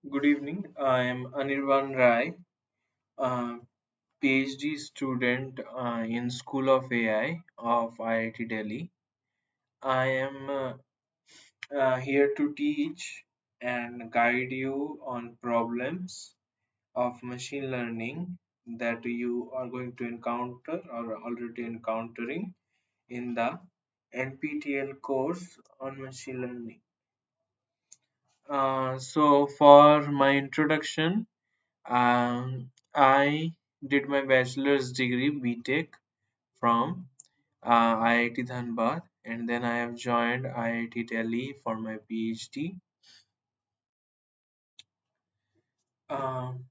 Good evening. I am Anirban Rai, uh, PhD student in School of AI of IIT Delhi. I am here to teach and guide you on problems of machine learning that you are going to encounter or are already encountering in the NPTL course on machine learning. So, for my introduction, I did my bachelor's degree BTech from IIT Dhanbad, and then I have joined IIT Delhi for my PhD. Um,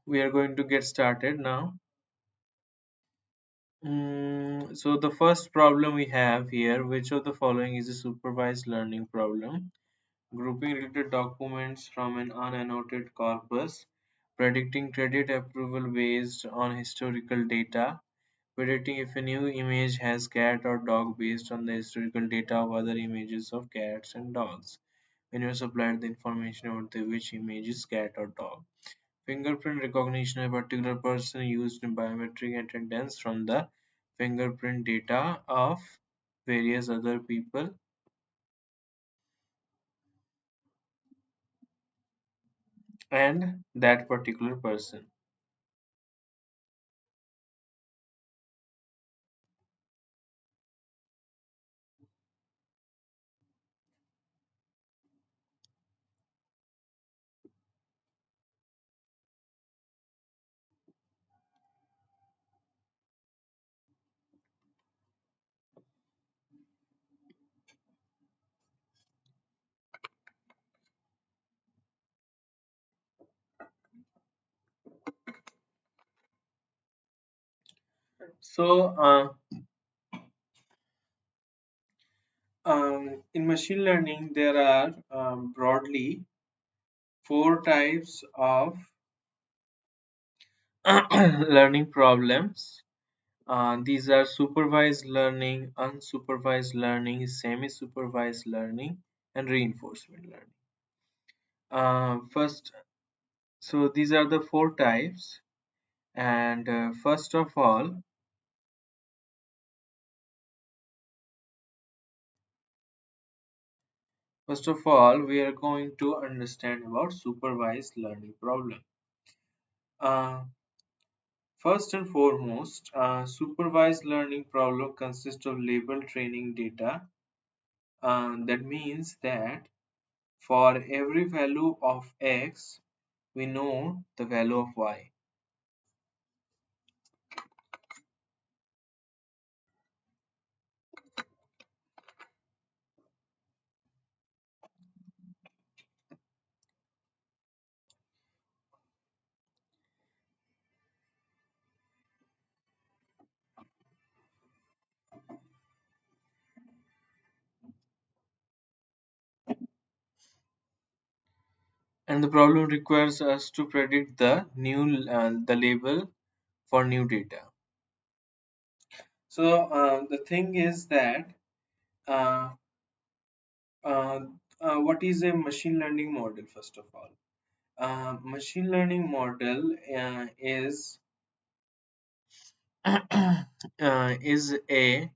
we are going to get started now. So the first problem we have here, which of the following is a supervised learning problem? Grouping related documents from an unannotated corpus, predicting credit approval based on historical data, predicting if a new image has cat or dog based on the historical data of other images of cats and dogs. When you supplied the information about which image is cat or dog. Fingerprint recognition of a particular person used in biometric attendance from the fingerprint data of various other people and that particular person. So, in machine learning, there are broadly four types of learning problems. These are supervised learning, unsupervised learning, semi-supervised learning, and reinforcement learning. First, so these are the four types, and first of all, we are going to understand about supervised learning problem. Uh, First and foremost, supervised learning problem consists of label training data. That means that for every value of x, we know the value of y. And the problem requires us to predict the label for new data. So the thing is that uh, uh, what is a machine learning model? First of all, machine learning model is a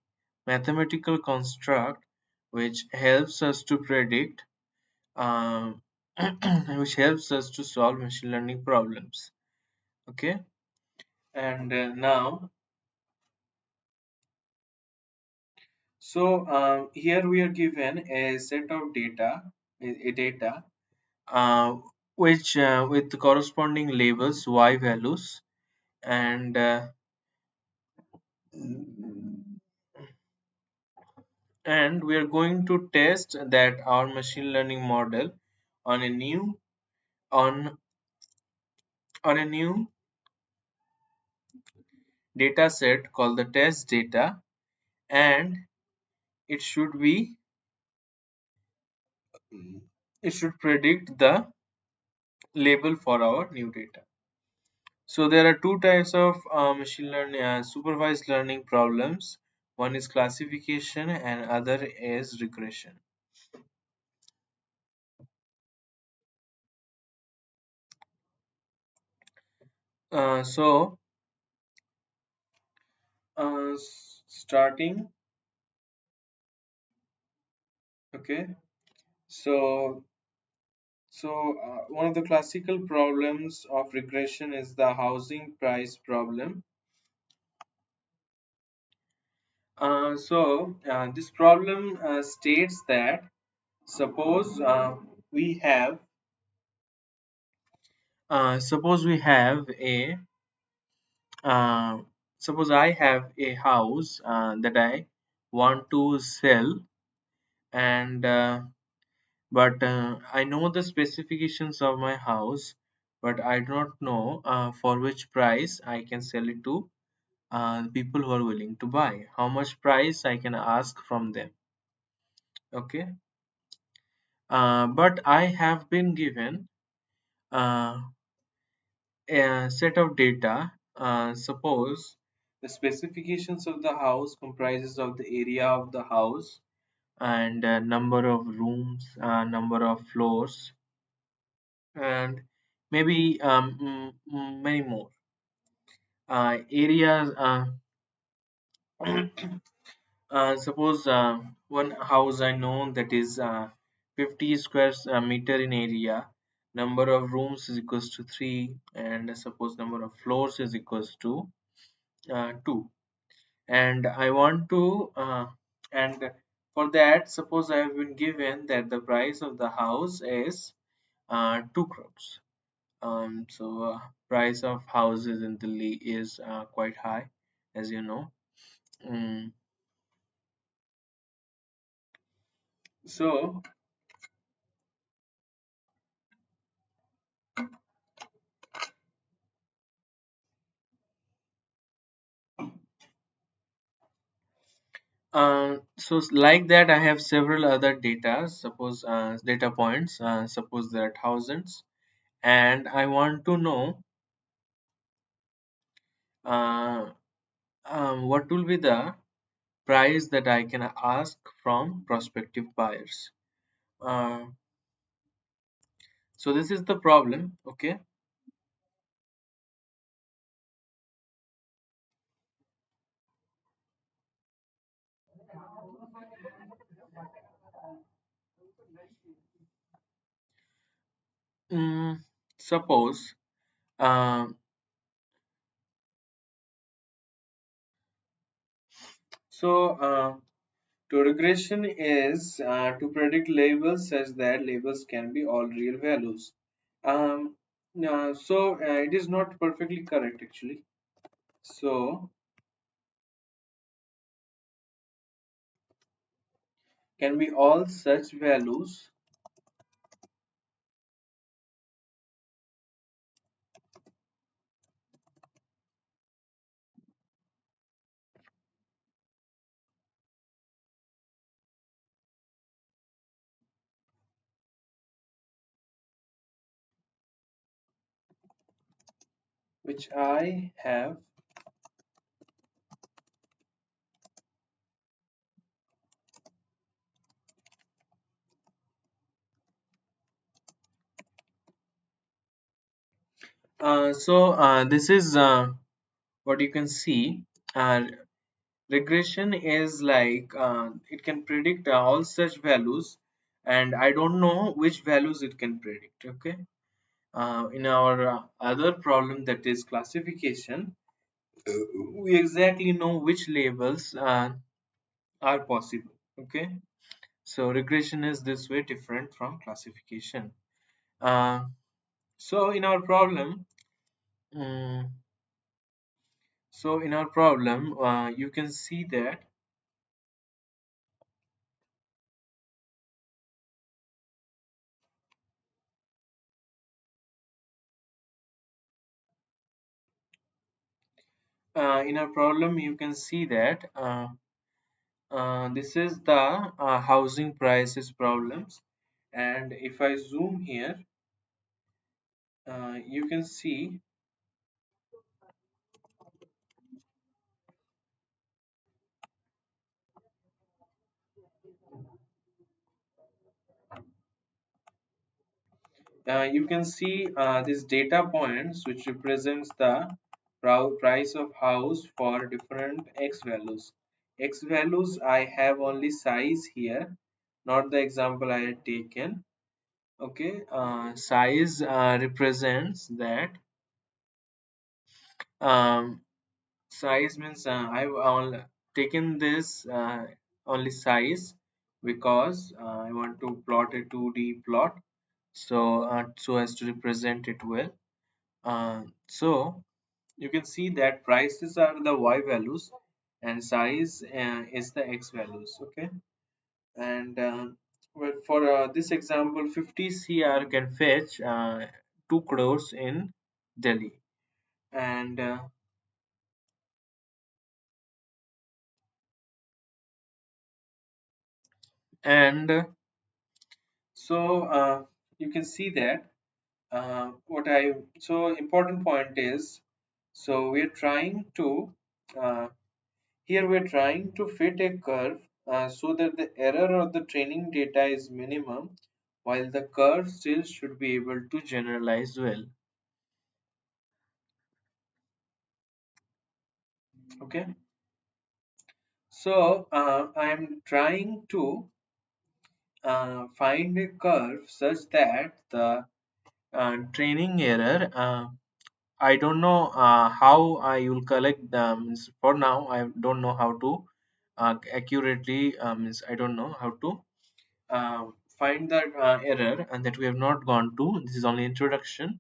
mathematical construct which helps us to predict, um, which helps us to solve machine learning problems. Okay, and now, so here we are given a set of data, a data, uh, which with the corresponding labels, y values, and we are going to test that our machine learning model on a new on on a new data set called the test data, and it should be it should predict the label for our new data. So there are two types of machine learning supervised learning problems. One is classification and other is regression. So starting, okay. So one of the classical problems of regression is the housing price problem. This problem states that suppose suppose we have a uh, suppose I have a house that I want to sell, and but I know the specifications of my house, but I do not know for which price I can sell it to people who are willing to buy, how much price I can ask from them. Okay, but I have been given uh, a set of data. Suppose the specifications of the house comprises of the area of the house and number of rooms, number of floors, and maybe many more areas. Suppose one house I know that is 50 square meter in area, number of rooms is equals to 3, and suppose number of floors is equals to 2, and I want to and for that, suppose I have been given that the price of the house is 2 crores. Price of houses in Delhi is quite high, as you know. Mm, so like that, I have several other data. Suppose data points. Suppose there are thousands, and I want to know uh, what will be the price that I can ask from prospective buyers. Uh, so this is the problem. Okay. Mm, suppose um, so. To regression is to predict labels such that labels can be all real values. It is not perfectly correct actually. So can be all such values which I have this is what you can see. Uh, Regression is like it can predict all such values, and I don't know which values it can predict. Okay. In our other problem, that is classification, we exactly know which labels are possible. Okay, so regression is this way different from classification. uh, so in our problem mm, you can see that in our problem you can see that this is the housing prices problems, and if I zoom here, you can see you can see these data points which represents the price of house for different x values. X values I have only size here, not the example I had taken. Okay, size represents that um, size means I've all taken this only size because I want to plot a 2D plot, so as to represent it well. So you can see that prices are the y values and size is the x values. Okay, and well, for this example, 50 cr can fetch 2 crores in Delhi, and and so you can see that what I so important point is, so we're trying to uh, here we're trying to fit a curve so that the error of the training data is minimum while the curve still should be able to generalize well. Okay, so I'm trying to find a curve such that the training error I don't know how I will collect them. For now, I don't know how to accurately. I don't know how to uh, find that error, and that we have not gone to. This is only introduction,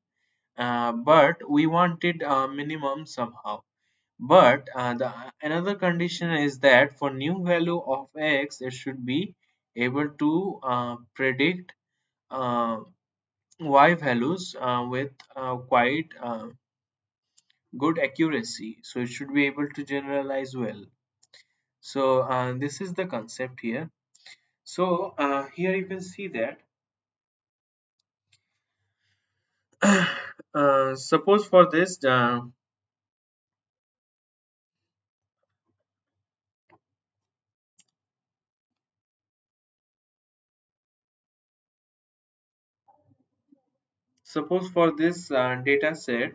but we wanted minimum somehow. But the another condition is that for new value of x, it should be able to predict uh, y values with quite good accuracy, so it should be able to generalize well. So this is the concept here. So here you can see that suppose for this data set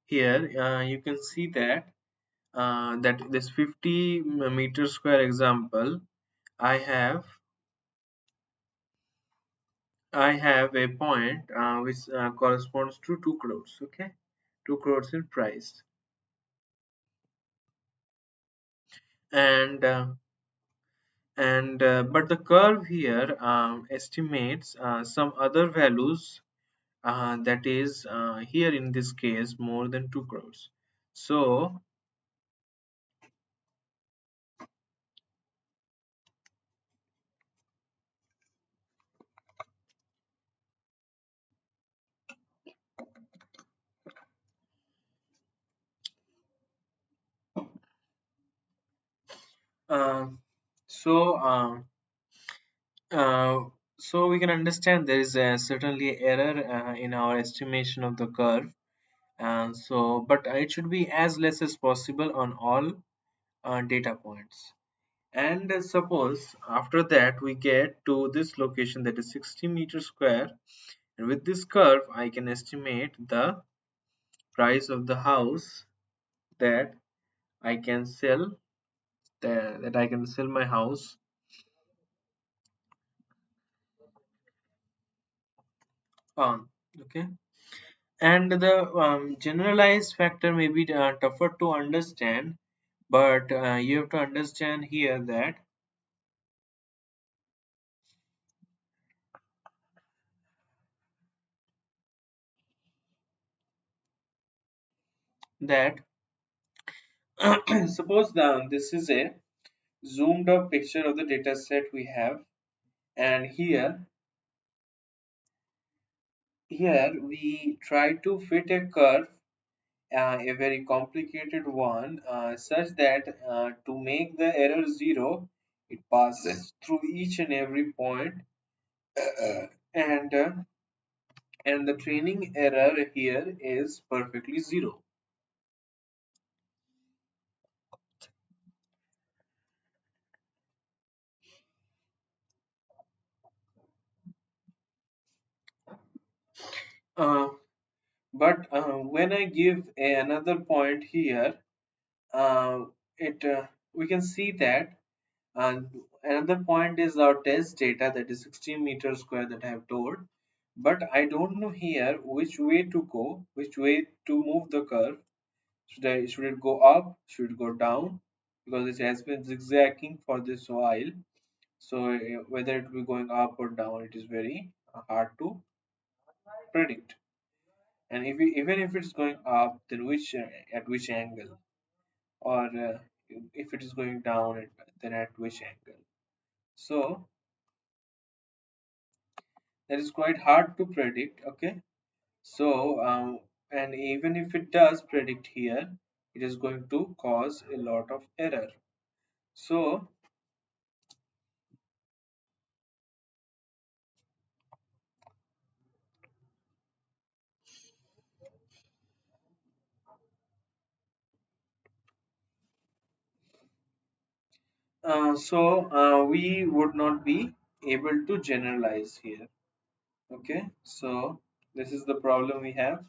here, you can see that this 50 meter square example, i have I have a point which corresponds to 2 crores. Okay, 2 crores in price, and but the curve here estimates some other values, that is here in this case more than 2 crores. So uh, so uh, uh, so we can understand there is certainly error in our estimation of the curve, but it should be as less as possible on all data points. And suppose after that we get to this location, that is 60 meters square, and with this curve I can estimate the price of the house that I can sell, that I can sell my house on. Okay, and the generalized factor may be tougher to understand, but you have to understand here that suppose this is a zoomed up picture of the data set we have, and here we try to fit a curve, a very complicated one, such that to make the error zero, it passes through each and every point, and uh, and the training error here is perfectly zero. Uh, but when I give another point here, uh, it we can see that another point is our test data, that is 16 meters square that I have told. But I don't know here which way to go, which way to move the curve. Should it go up? Should it go down? Because it has been zigzagging for this while. So whether it will be going up or down, it is very hard to predict. And even if it's going up, then which at which angle, or if it is going down, then at which angle? So that is quite hard to predict. Okay, so and even if it does predict here, it is going to cause a lot of error. So we would not be able to generalize here. Okay, so this is the problem we have,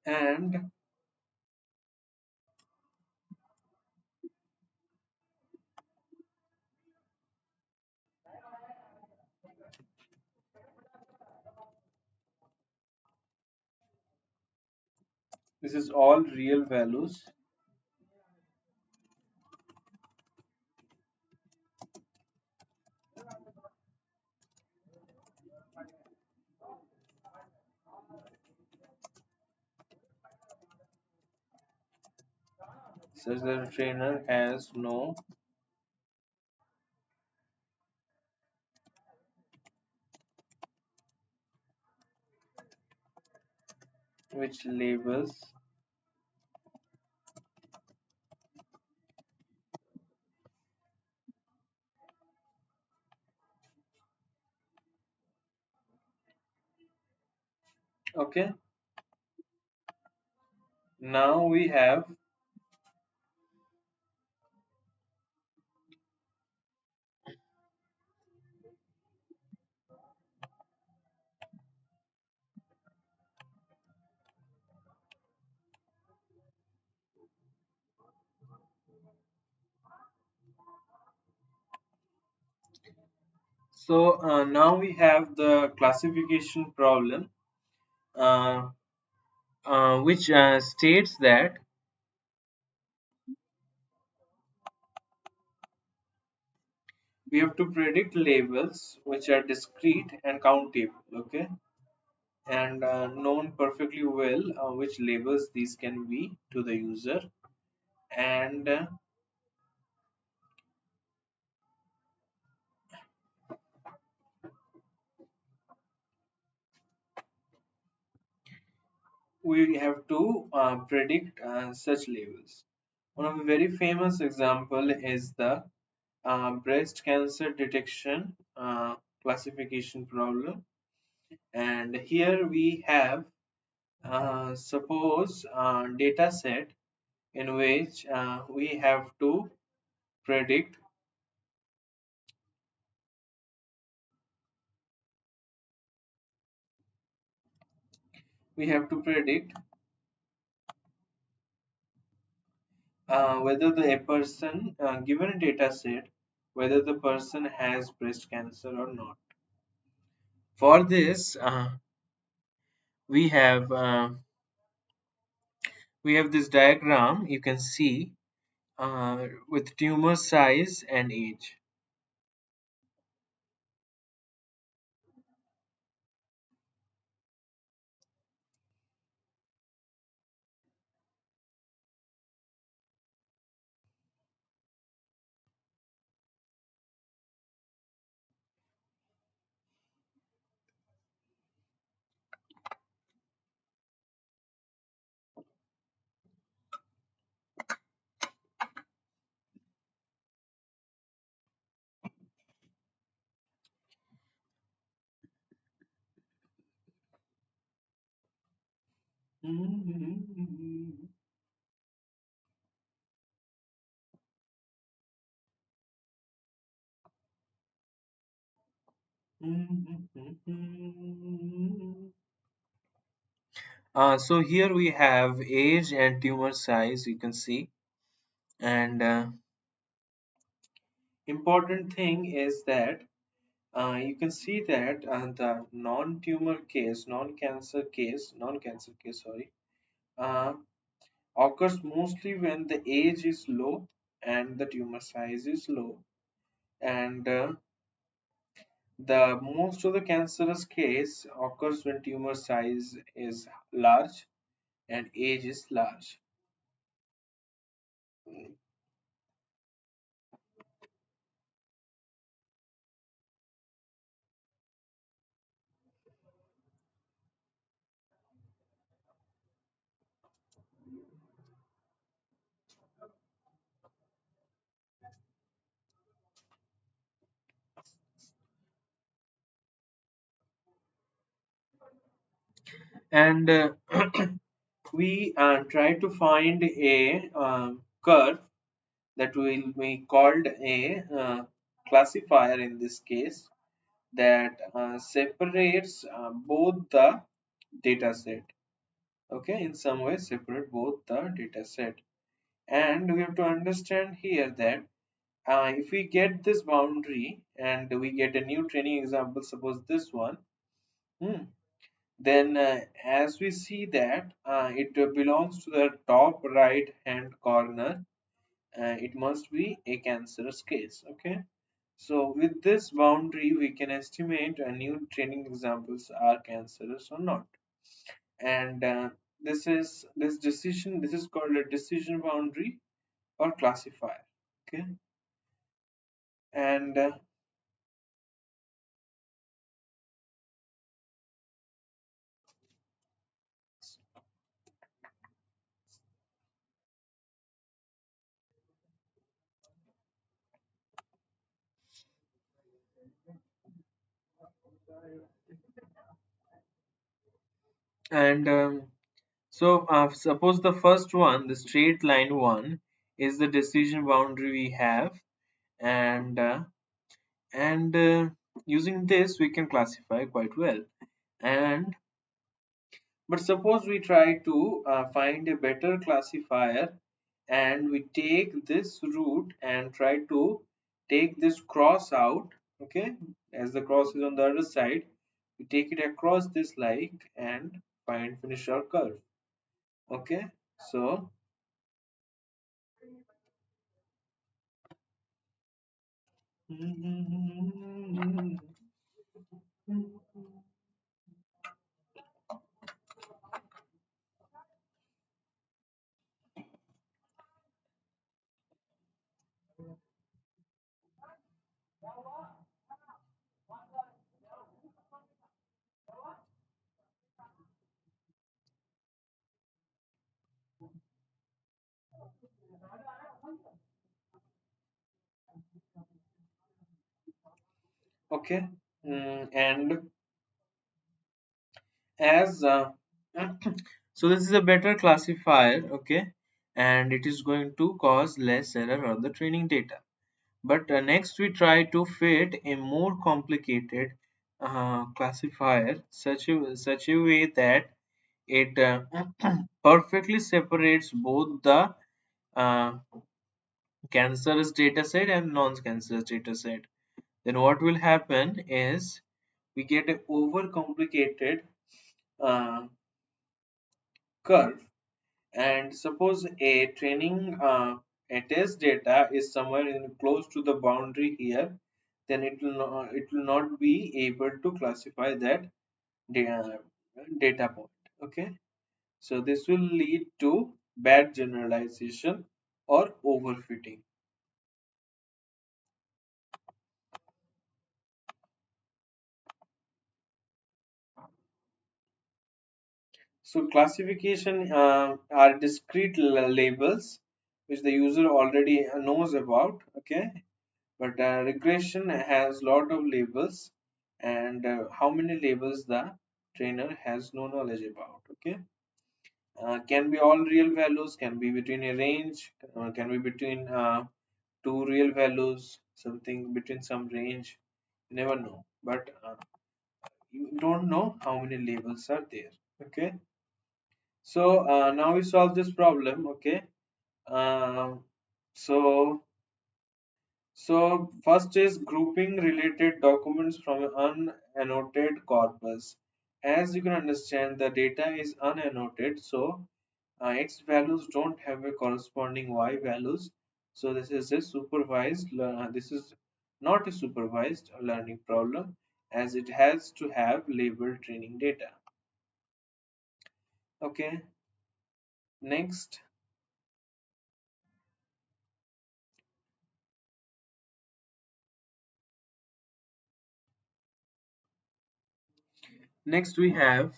and this is all real values. Such that the trainer has no which labels. Okay, now we have, now we have the classification problem, uh, which states that we have to predict labels which are discrete and countable. Okay, and known perfectly well which labels these can be to the user, and we have to predict such labels. One of the very famous example is the breast cancer detection classification problem, and here we have suppose data set in which predict we have to predict whether a person, given a data set, whether the person has breast cancer or not. For this, we have uh, we have this diagram you can see with tumor size and age. So here we have age and tumor size, you can see. And important thing is that you can see that the non-tumor case, non-cancer case, sorry, uh, occurs mostly when the age is low and the tumor size is low. And the most of the cancerous case occurs when tumor size is large and age is large. And we try to find a curve that will be called a classifier in this case, that separates both the data set. Okay, in some way separate both the data set. And we have to understand here that if we get this boundary and we get a new training example, suppose this one, hmm, then as we see that it belongs to the top right hand corner, it must be a cancerous case. Okay, so with this boundary we can estimate new training examples are cancerous or not. And this is called a decision boundary or classifier. Okay, and and so suppose the first one, the straight line one, is the decision boundary we have. And and using this we can classify quite well. And but suppose we try to find a better classifier, and we take this route and try to take this cross out. Okay, as the cross is on the other side, we take it across this line and finish our curve. Okay, so okay. And as so this is a better classifier. Okay, and it is going to cause less error on the training data. But next we try to fit a more complicated classifier, such a way that it perfectly separates both the uh, cancerous dataset and non-cancerous dataset. Then what will happen is we get a overcomplicated uh, curve. And suppose a training a test data is somewhere in close to the boundary here, then it will not be able to classify that data, data point. Okay, so this will lead to bad generalization or overfitting. So classification are discrete labels which the user already knows about. Okay, but regression has lot of labels, and how many labels the trainer has no knowledge about. Okay, can be all real values, can be between a range, can be between two real values, something between some range. You never know, but you don't know how many labels are there. Okay, So now we solve this problem. Okay. Um, so first is grouping related documents from an unannotated corpus. As you can understand, the data is unannotated, so x values don't have a corresponding y values. So this is a this is not a supervised learning problem, as it has to have labeled training data. Okay, next. Next we have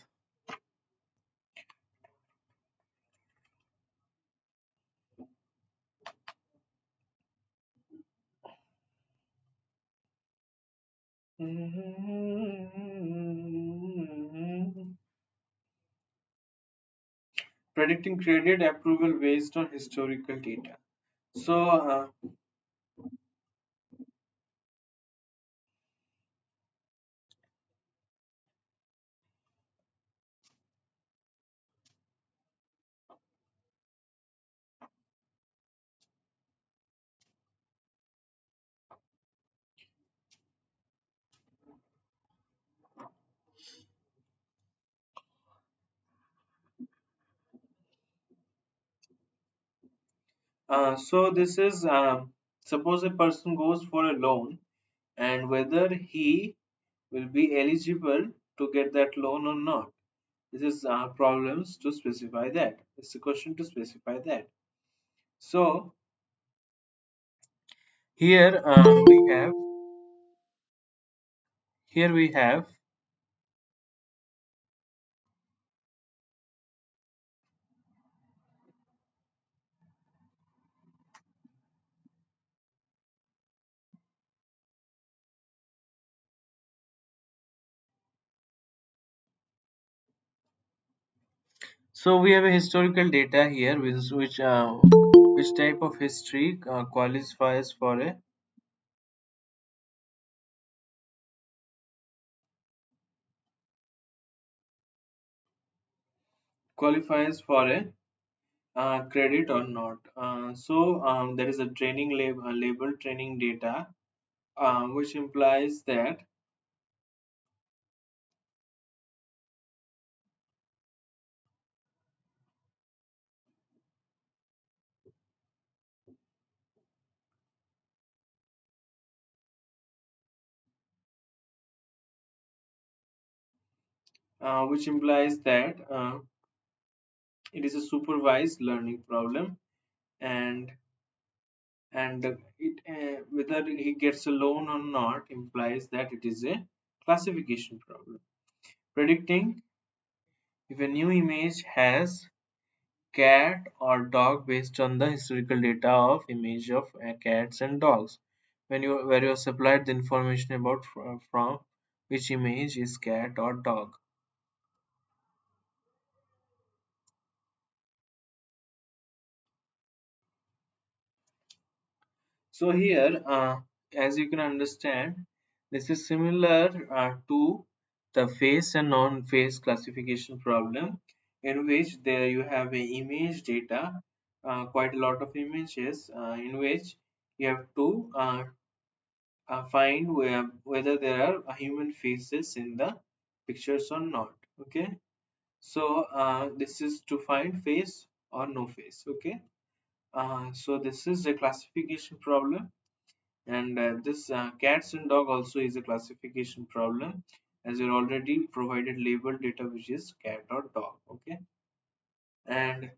predicting credit approval based on historical data. So this is suppose a person goes for a loan and whether he will be eligible to get that loan or not. This is problems to specify that. It's a question to specify that. So here we have a historical data here which type of history qualifies for a credit or not. There is a label training data, which implies that it is a supervised learning problem, and whether he gets a loan or not implies that it is a classification problem. Predicting if a new image has cat or dog based on the historical data of image of cats and dogs where you are supplied the information about from which image is cat or dog. So here, as you can understand, this is similar to the face and non-face classification problem, in which there you have a image data, quite a lot of images, in which you have to find whether there are human faces in the pictures or not. Okay, so this is to find face or no face. Okay, so this is a classification problem, and this cats and dog also is a classification problem, as you already provided labeled data which is cat or dog. Okay, and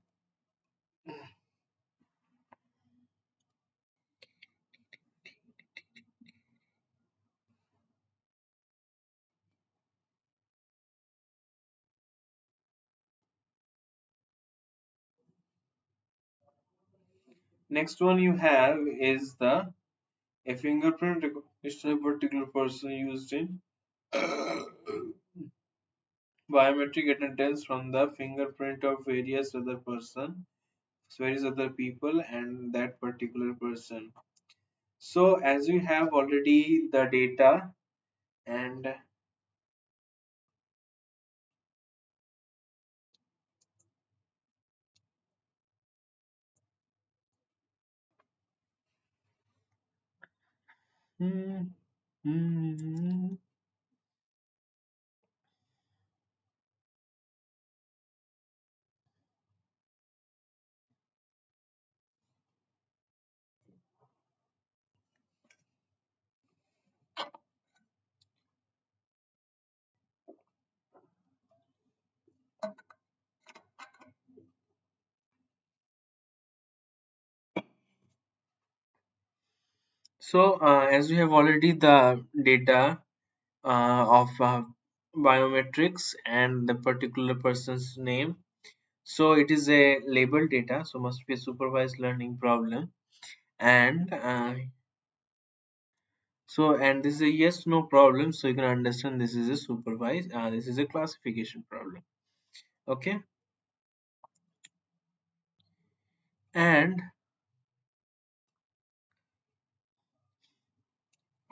next one you have is the a fingerprint recognition of a particular person used in biometric attendance from the fingerprint of various other people and that particular person. So as we have already the data, and Hmm. Hmm. So, as we have already the data of biometrics and the particular person's name, so it is a labeled data, so must be a supervised learning problem. And and this is a yes no problem, so you can understand this is a supervised, this is a classification problem. Okay, and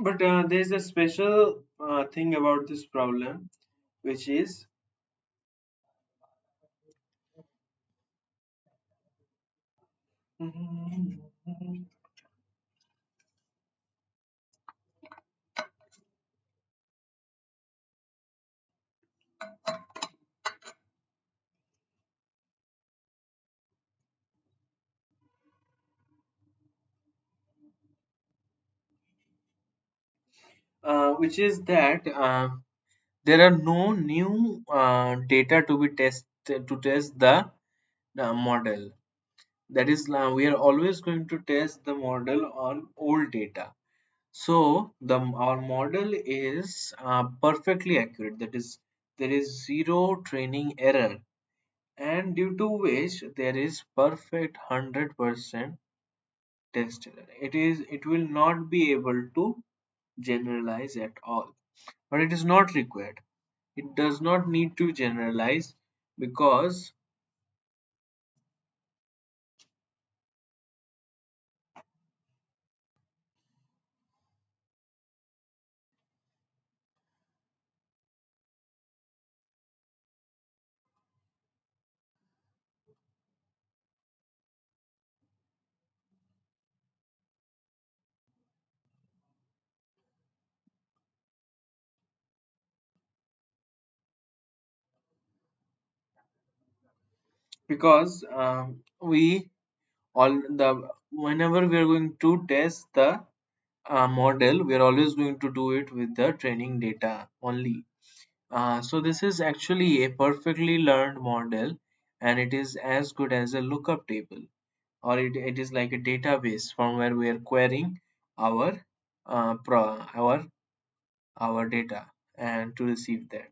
but there is a special thing about this problem, which is which is that there are no new data to be tested to test the model. That is, we are always going to test the model on old data. So the our model is perfectly accurate. That is, there is zero training error, and due to which there is perfect 100% test error. It will not be able to generalize at all. But it is not required. It does not need to generalize because we all the whenever we are going to test the model, we are always going to do it with the training data only. So this is actually a perfectly learned model, and it is as good as a lookup table, or it is like a database from where we are querying our our data and to receive that.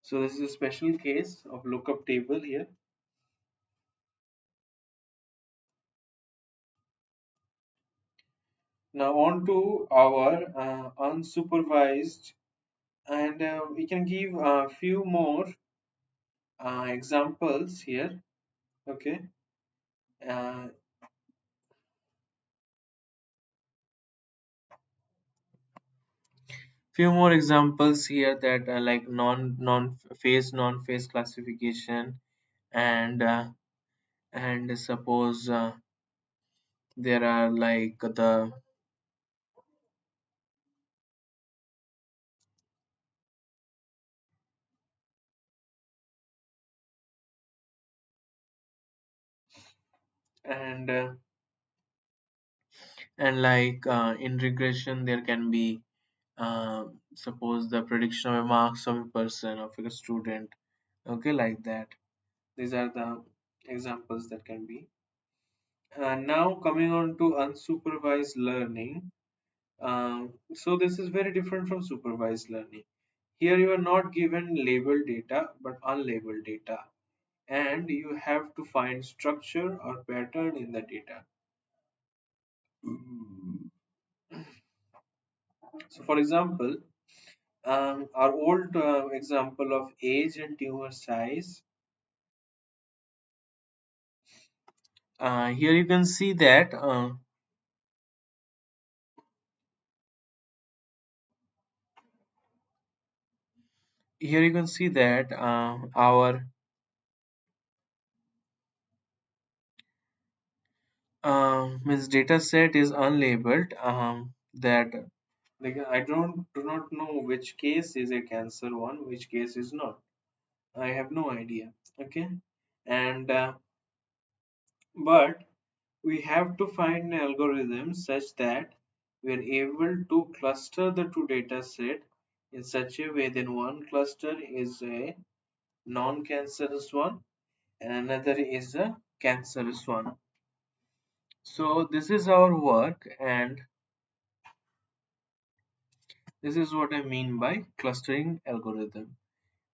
So this is a special case of lookup table here. Now on to our unsupervised, and we can give a few more examples here. Okay, uh, few more examples here that like non phase classification, and suppose there are like the and like in regression there can be suppose the prediction of marks of a person, of a student. Okay, like that. These are the examples that can be. And now coming on to unsupervised learning. So this is very different from supervised learning. Here you are not given labeled data but unlabeled data, and you have to find structure or pattern in the data. So for example, our old example of age and tumor size. Here you can see that our means data set is unlabeled. That Like I do not know which case is a cancer one, which case is not. I have no idea. Okay, and but we have to find an algorithm such that we are able to cluster the two data set in such a way that one cluster is a non-cancerous one and another is a cancerous one. So this is our work, and this is what I mean by clustering algorithm.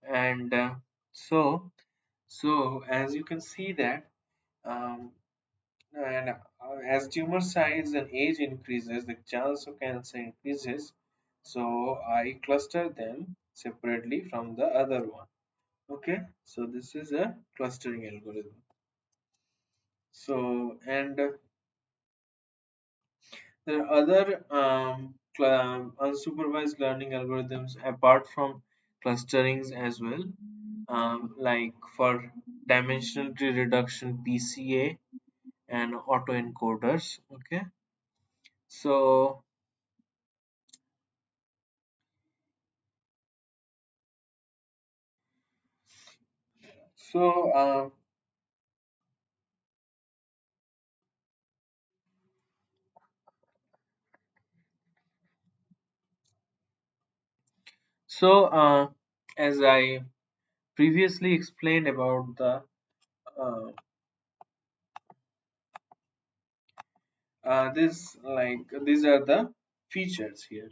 And so as you can see that um, and as tumor size and age increases, the chance of cancer increases. So I cluster them separately from the other one. Okay, so this is a clustering algorithm. So and there are other unsupervised learning algorithms apart from clusterings as well, like for dimensional tree reduction PCA and autoencoders. Okay, so so uh, so as I previously explained about the uh, this like these are the features here.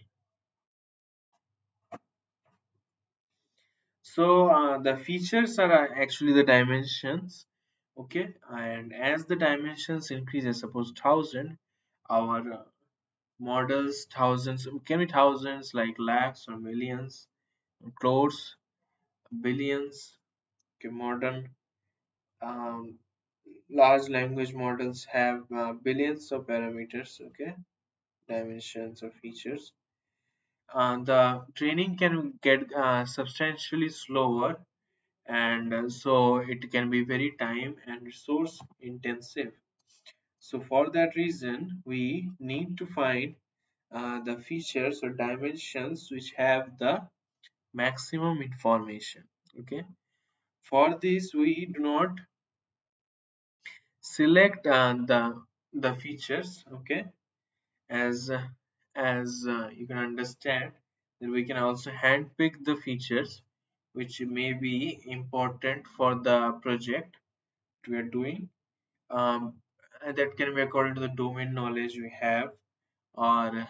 So the features are actually the dimensions, okay? And as the dimensions increases, suppose 1,000, our models thousands can be thousands like lakhs or millions, crores, billions. Okay, modern um, large language models have billions of parameters, okay, dimensions or features. The training can get substantially slower, and so it can be very time and resource intensive. So for that reason we need to find the features or dimensions which have the maximum information. Okay, for this we do not select the features, okay, as you can understand that we can also handpick the features which may be important for the project we are doing, um, and that can be according to the domain knowledge we have, or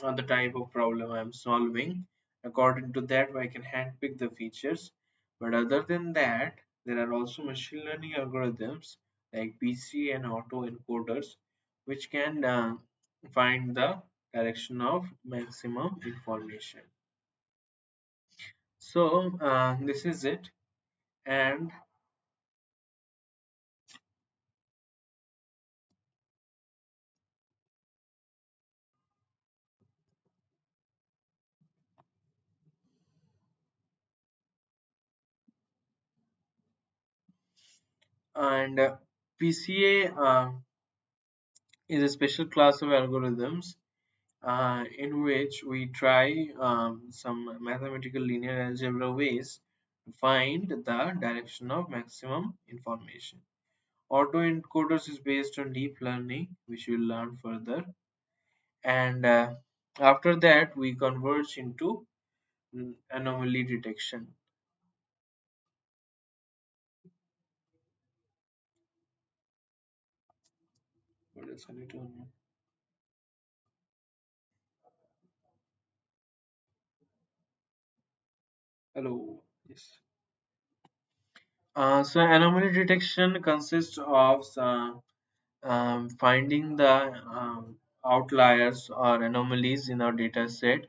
the type of problem I'm solving. According to that, I can handpick the features. But other than that, there are also machine learning algorithms like PC and autoencoders, which can find the direction of maximum information. So this is it, and and PCA is a special class of algorithms in which we try some mathematical linear algebra ways to find the direction of maximum information. Autoencoders is based on deep learning, which we'll learn further, and after that we converge into anomaly detection. What else I need to know? Hello. Yes. So anomaly detection consists of finding the outliers or anomalies in our data set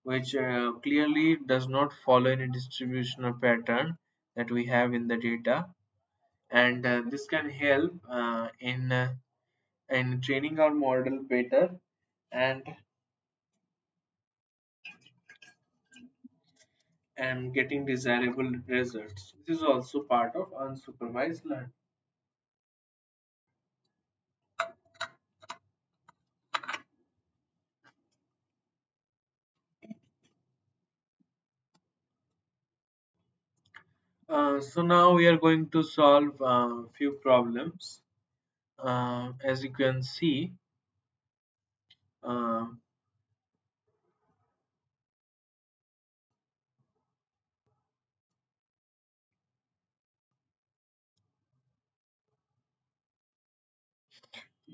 which clearly does not follow any distributional pattern that we have in the data, and this can help in training our model better and getting desirable results. This is also part of unsupervised learning. So now we are going to solve a few problems. As you can see, uh,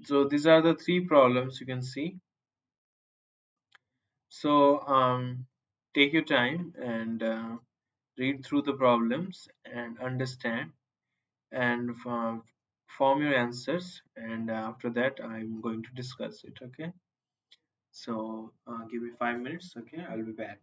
so these are the three problems you can see. So take your time and read through the problems and understand and form your answers. And after that, I'm going to discuss it. Okay. So give me 5 minutes. Okay, I'll be back.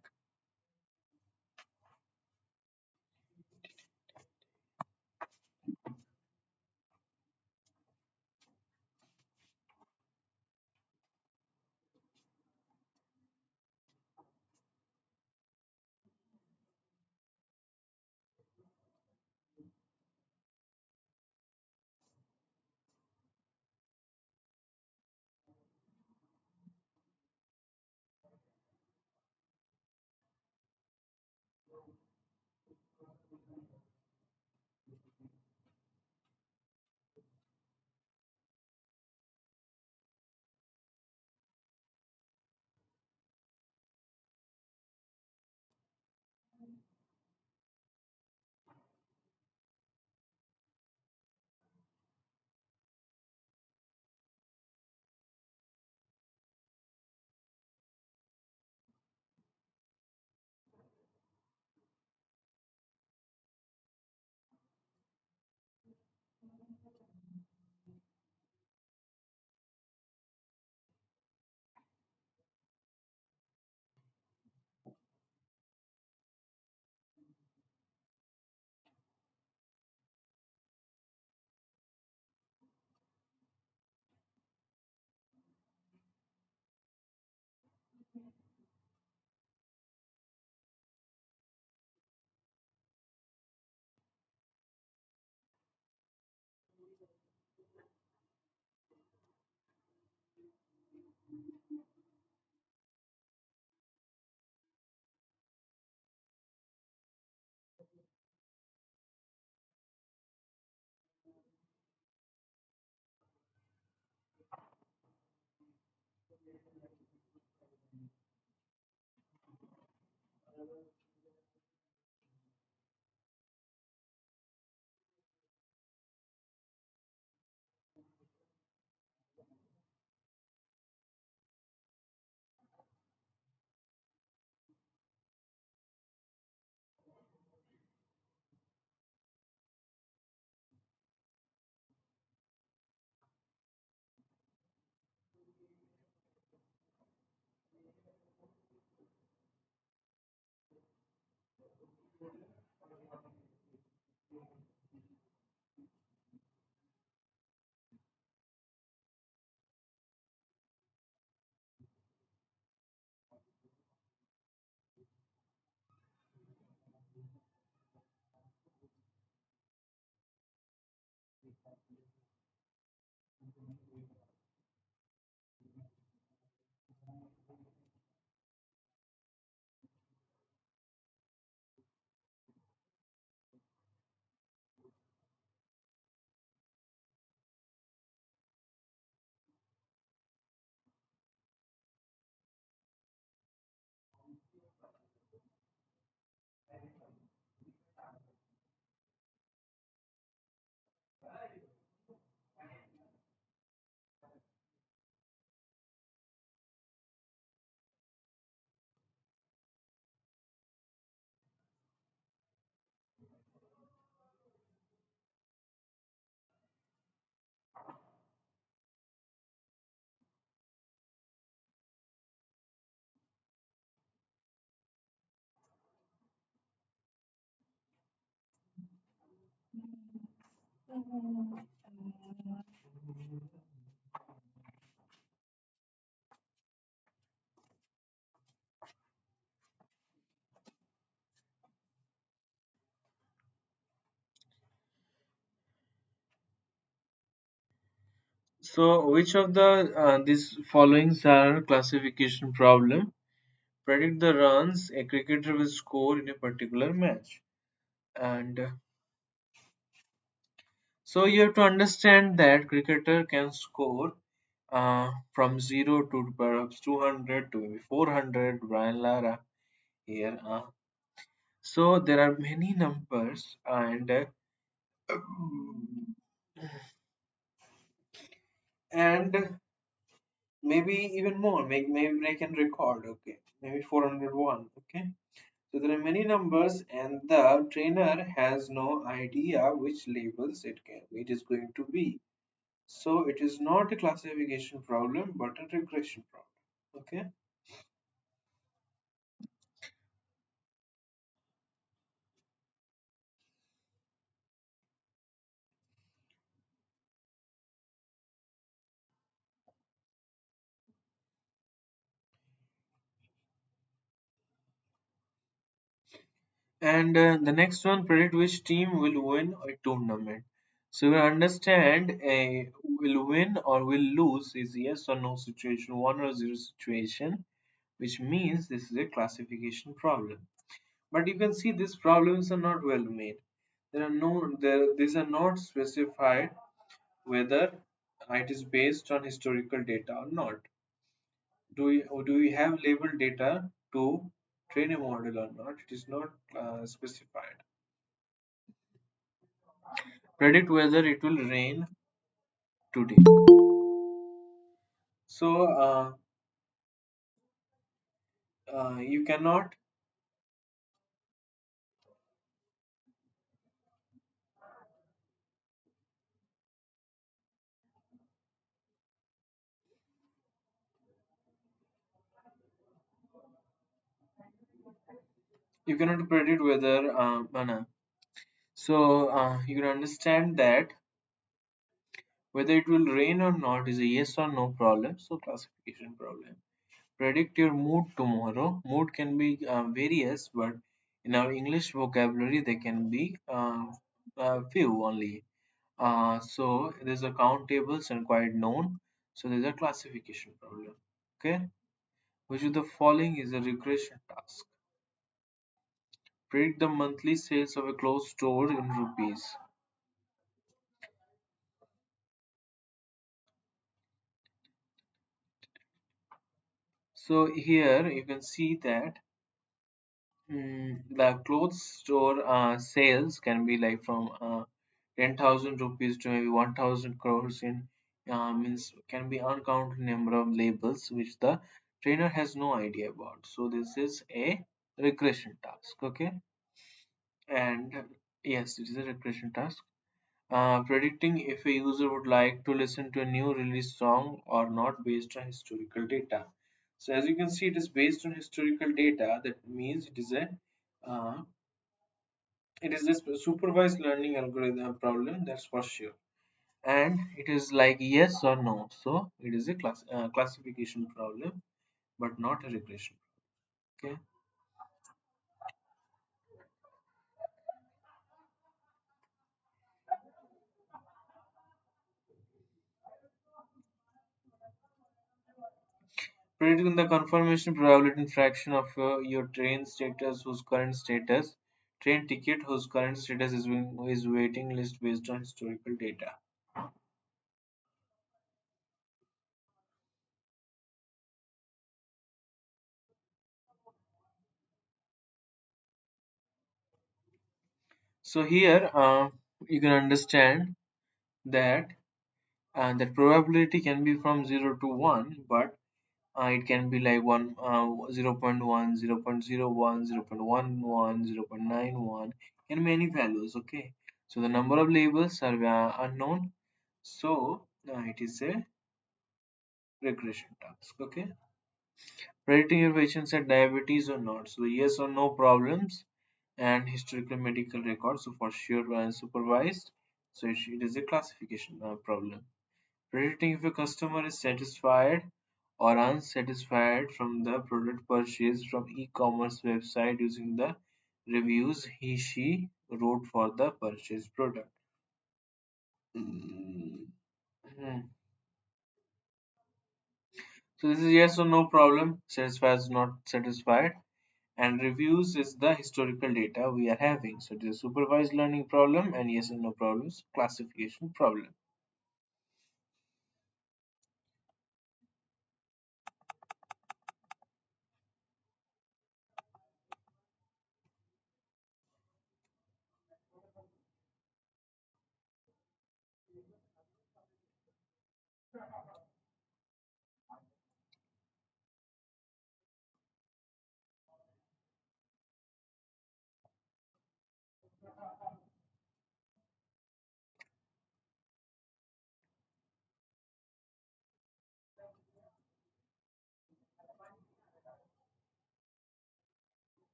So which of the these followings are classification problem? Predict the runs a cricketer will score in a particular match. And So you have to understand that cricketer can score from 0 to perhaps 200 to maybe 400. Brian Lara here. So there are many numbers, and maybe even more. Maybe I can record. Okay, maybe 401. Okay. So there are many numbers, and the trainer has no idea which labels it is going to be. So it is not a classification problem, but a regression problem. Okay. And the next one, predict which team will win a tournament. So we understand a will win or will lose is yes or no situation, one or zero situation, which means this is a classification problem. But you can see these problems are not well made. These are not specified whether it is based on historical data or not. Do we have labeled data to train a model or not? It is not specified. Predict whether it will rain today. So you cannot predict whether so you can understand that whether it will rain or not is a yes or no problem. So classification problem. Predict your mood tomorrow. Mood can be various, but in our English vocabulary they can be few only. So there's a count tables and quite known. So there's a classification problem. Okay, which of the following is a regression task? Predict the monthly sales of a closed store in rupees. So here you can see that the clothes store sales can be like from 10,000 rupees to maybe 1,000 crores in means can be uncounted number of labels which the trainer has no idea about. So this is a regression task. Okay, and yes, it is a regression task. Predicting if a user would like to listen to a new release song or not based on historical data. So as you can see, it is based on historical data. That means uh, it is a supervised learning algorithm problem. That's for sure. And it is like yes or no. So it is a classification problem, but not a regression. Okay. Predicting the confirmation probability fraction of your train status whose current status, train ticket whose current status is waiting list based on historical data. So here you can understand that that probability can be from 0 to 1, but it can be like 1 0 0.1 0 0.01 0 0.11 0.91 and many values. Okay, so the number of labels are unknown, so it is a regression task. Okay, predicting your patients had diabetes or not, so yes or no problems and historical medical records, so for sure supervised, so it is a classification problem. Predicting if a customer is satisfied or unsatisfied from the product purchased from e-commerce website using the reviews he/she wrote for the purchased product. Mm, hmm. So this is yes or no problem, satisfied or not satisfied, and reviews is the historical data we are having. So it is a supervised learning problem and yes and no problems classification problem.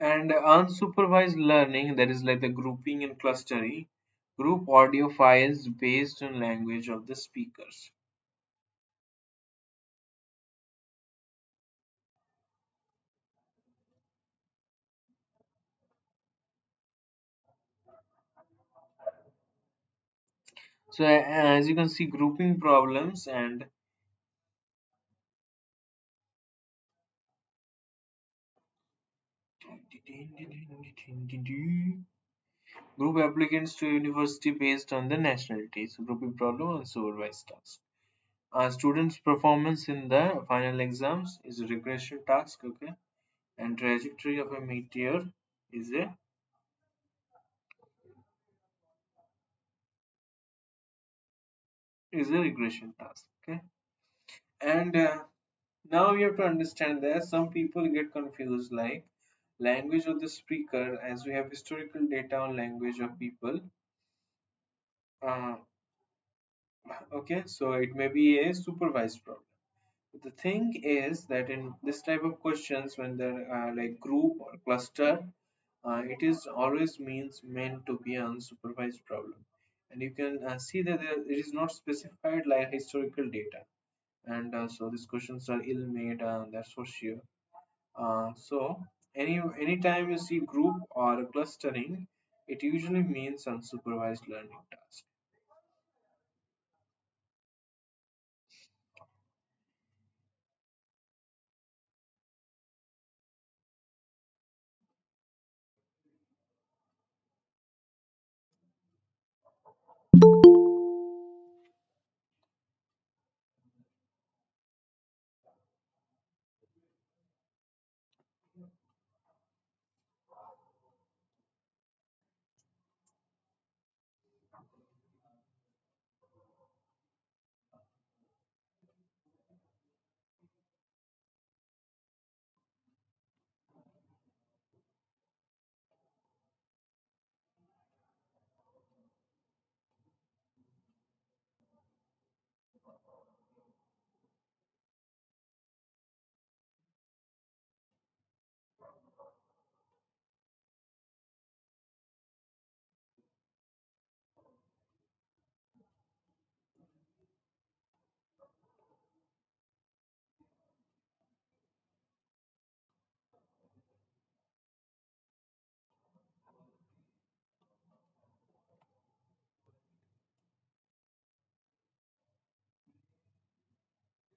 And unsupervised learning, that is like the grouping and clustering, group audio files based on language of the speakers. So as you can see, grouping problems and group applicants to university based on the nationality. So grouping problem and supervised task. Students' performance in the final exams is a regression task, okay? And trajectory of a meteor is a regression task, okay? And now you have to understand that some people get confused, like language of the speaker, as we have historical data on language of people. Uh, okay, so it may be a supervised problem. The thing is that in this type of questions, when they're like group or cluster, it is always means meant to be an unsupervised problem. And you can see that it is not specified like historical data. And so these questions are ill made, that's for sure. So anytime you see group or clustering, it usually means unsupervised learning task.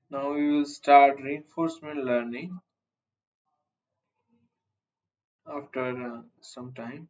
Now we will start reinforcement learning after some time.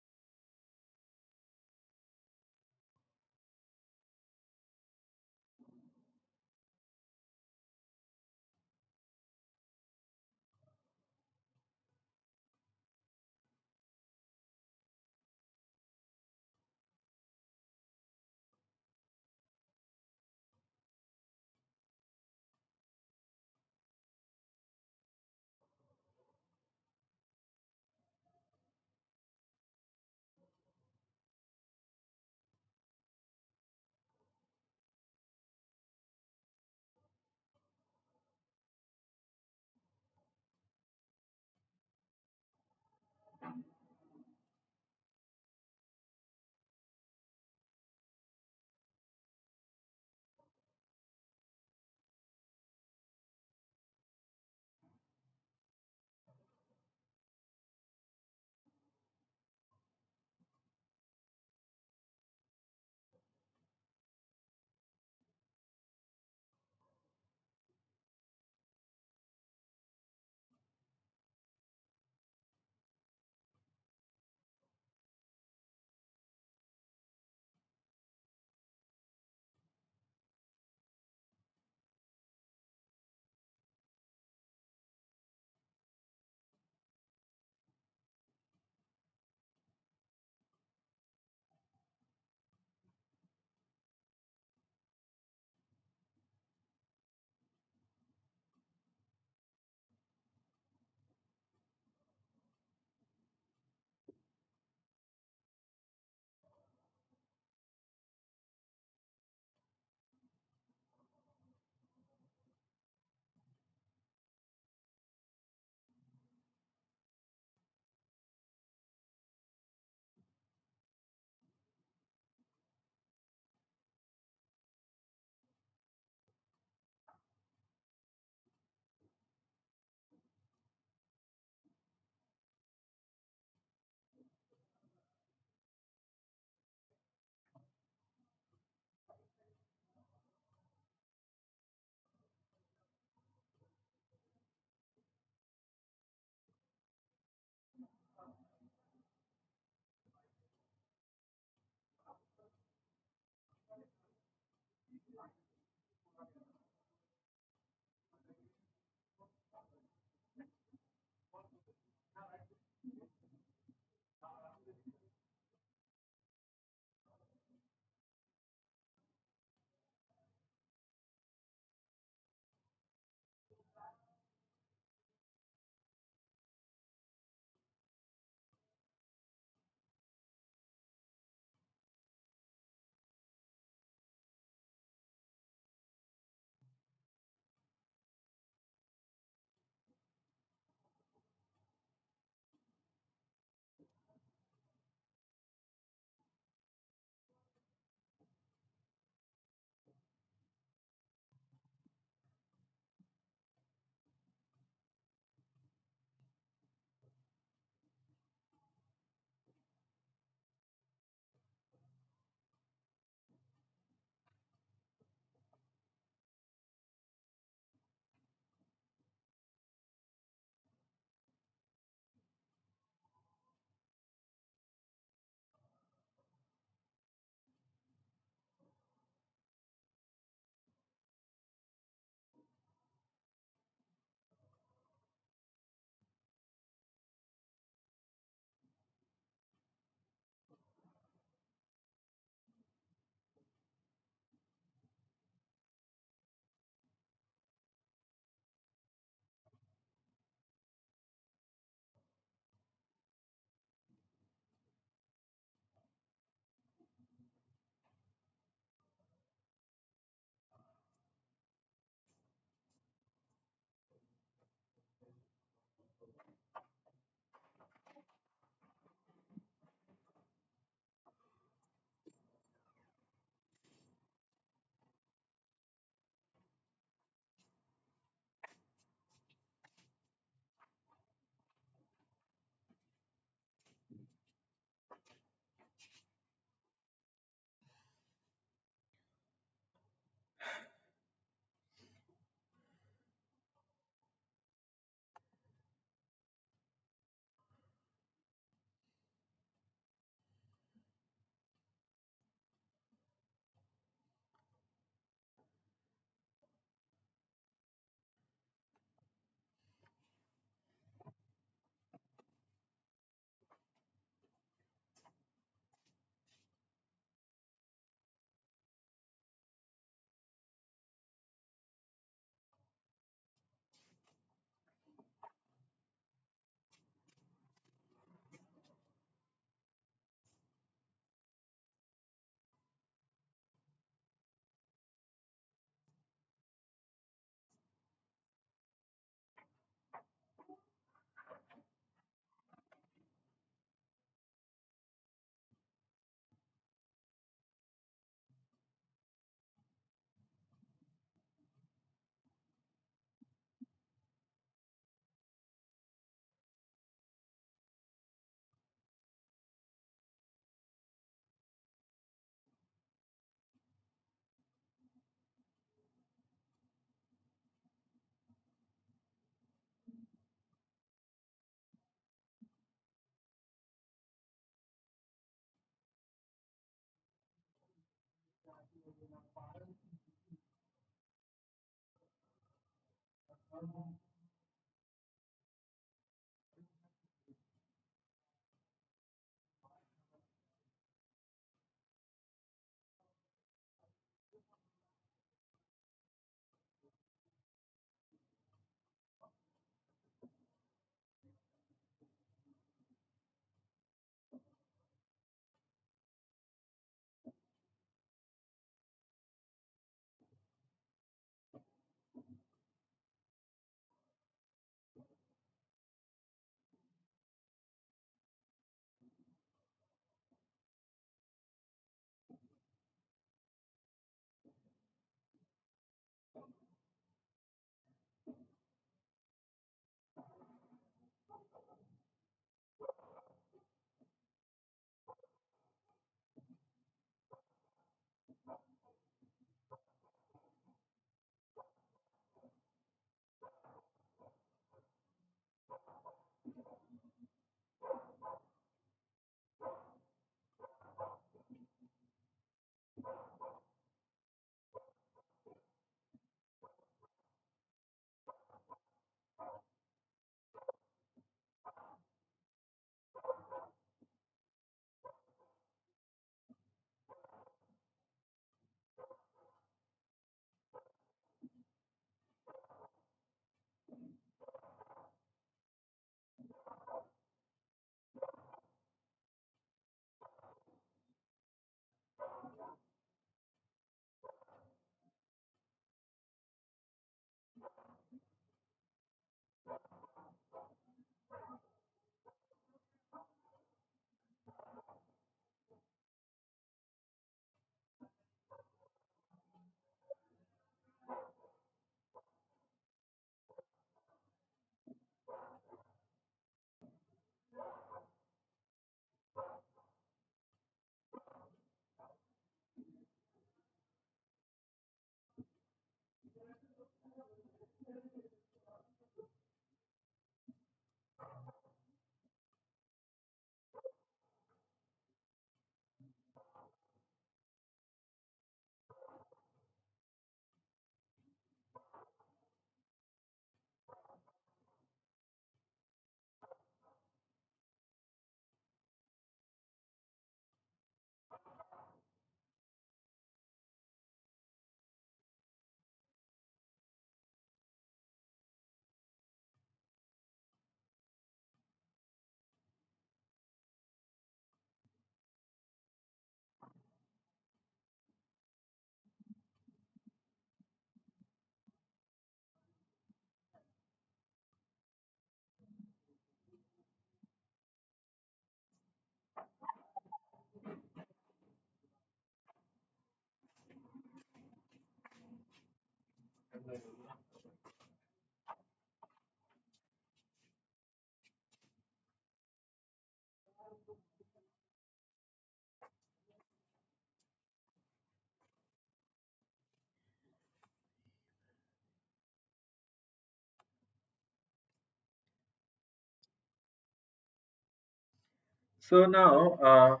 So now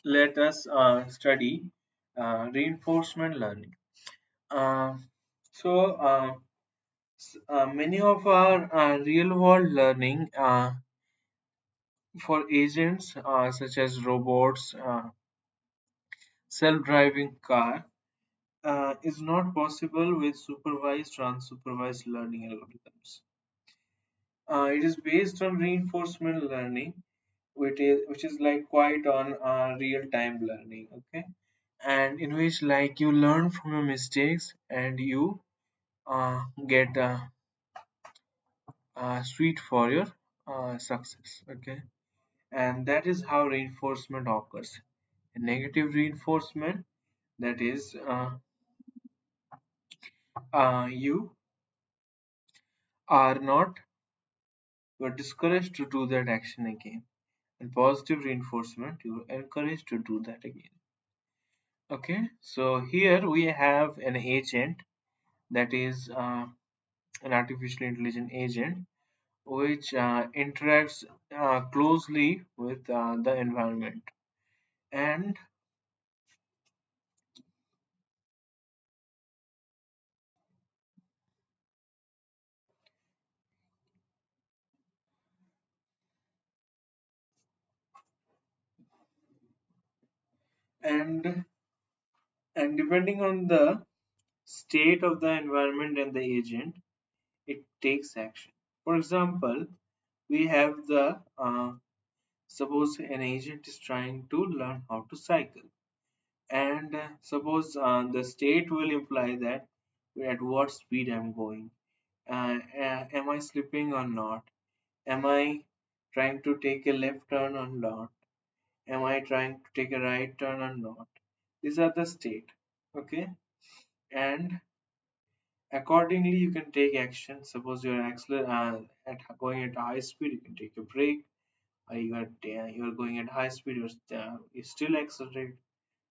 let us study reinforcement learning. Uh, so many of our real world learning for agents such as robots, self-driving car is not possible with supervised or unsupervised learning algorithms. It is based on reinforcement learning, which is like quite on real-time learning, okay, and in which like you learn from your mistakes and you get sweet for your success, okay, and that is how reinforcement occurs. A negative reinforcement, that is you are not you are discouraged to do that action again, and positive reinforcement, you are encouraged to do that again. Okay, so here we have an agent, that is an artificial intelligence agent, which interacts closely with the environment, and and and depending on the state of the environment and the agent, it takes action. For example, we have the suppose an agent is trying to learn how to cycle, and suppose the state will imply that at what speed I'm going. Am I slipping or not? Am I trying to take a left turn or not? Am I trying to take a right turn or not? These are the state. Okay, and accordingly you can take action. Suppose you're at going at high speed, you can take a break. You're going at high speed, you still accelerate.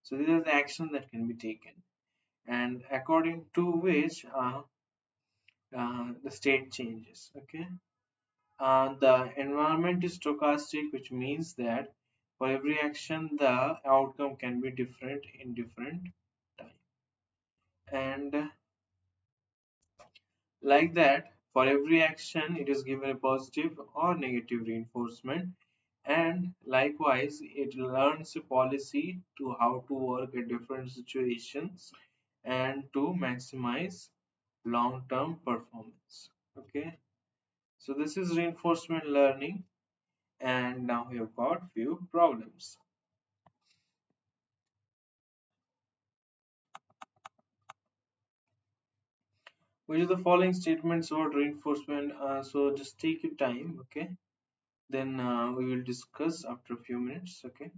So these are the actions that can be taken, and according to which the state changes. Okay, the environment is stochastic, which means that for every action, the outcome can be different in different time, and like that, for every action, it is given a positive or negative reinforcement, and likewise, it learns a policy to how to work at different situations and to maximize long-term performance. Okay, so this is reinforcement learning, and now we have got few problems. Which of the following statements about reinforcement? So just take your time, okay? Then we will discuss after a few minutes, okay?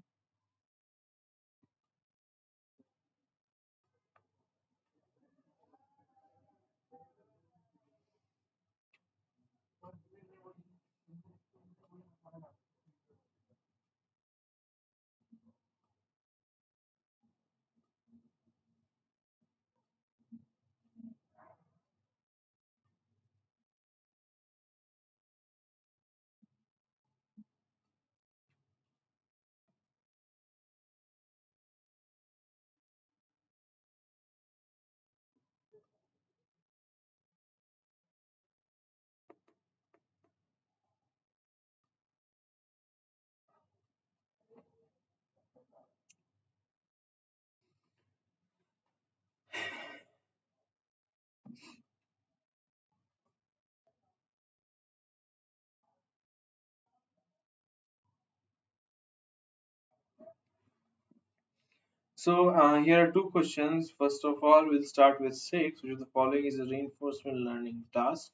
So here are two questions. First of all, we'll start with six, which of the following is a reinforcement learning task.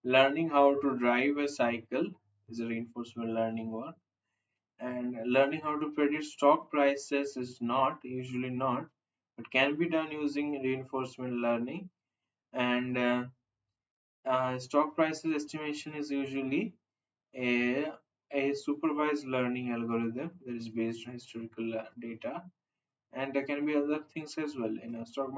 Learning how to drive a cycle is a reinforcement learning work, and learning how to predict stock prices is not, usually not, but can be done using reinforcement learning. And stock prices estimation is usually a, a supervised learning algorithm that is based on historical data, and there can be other things as well. Stock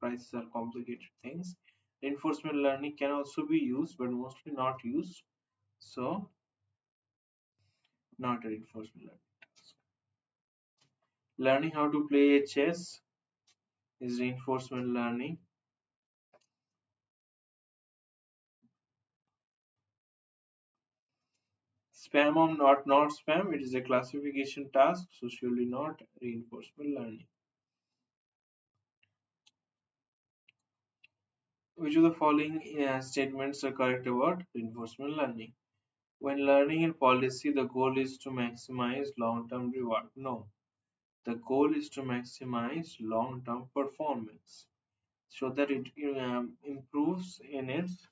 prices are complicated things. Reinforcement learning can also be used, but mostly not used. So, not a reinforcement learning. Learning how to play chess is reinforcement learning. Spam or not spam, it is a classification task, so surely not reinforcement learning. Which of the following statements are correct about reinforcement learning? When learning in policy, the goal is to maximize long-term reward. No, the goal is to maximize long-term performance so that it improves in its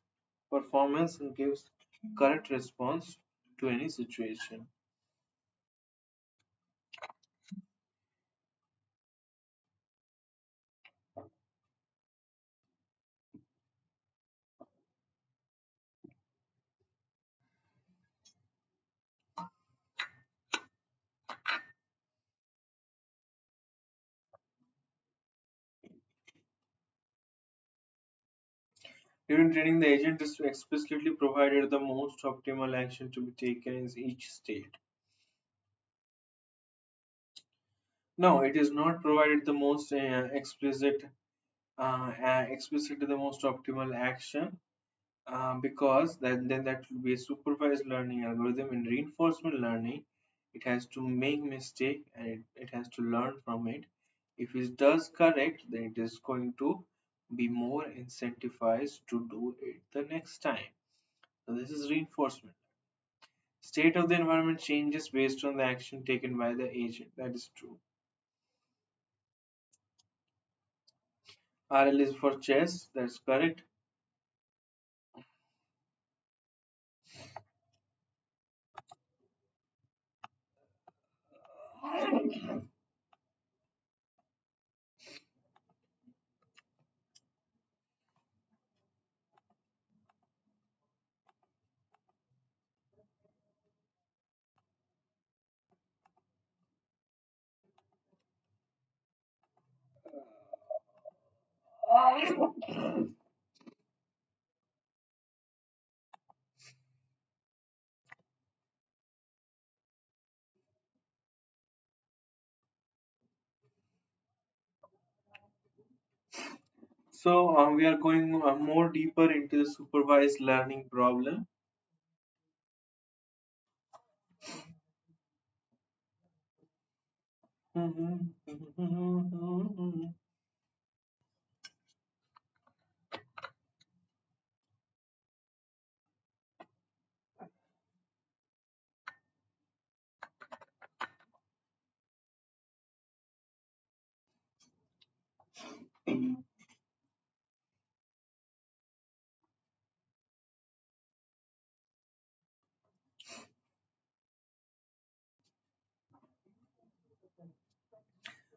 performance and gives correct response to any situation. During training, the agent is explicitly provided the most optimal action to be taken in each state. No, it is not provided the most explicitly the most optimal action, because then that will be a supervised learning algorithm. In reinforcement learning, it has to make mistake and it has to learn from it. If it does correct, then it is going to be more incentivized to do it the next time. So this is reinforcement. State of the environment changes based on the action taken by the agent. That is true. RL is for chess. That's correct. So we are going more deeper into the supervised learning problem.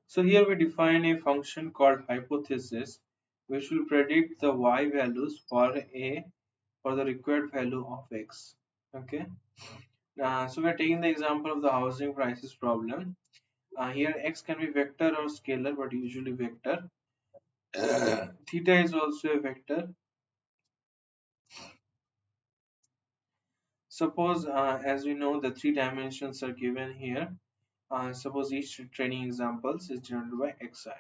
So here we define a function called hypothesis, which will predict the y values for the required value of x. Okay. So we're taking the example of the housing prices problem. Here x can be vector or scalar, but usually vector. Theta is also a vector. Suppose, as we know, the three dimensions are given here. Suppose each training examples is generated by xi.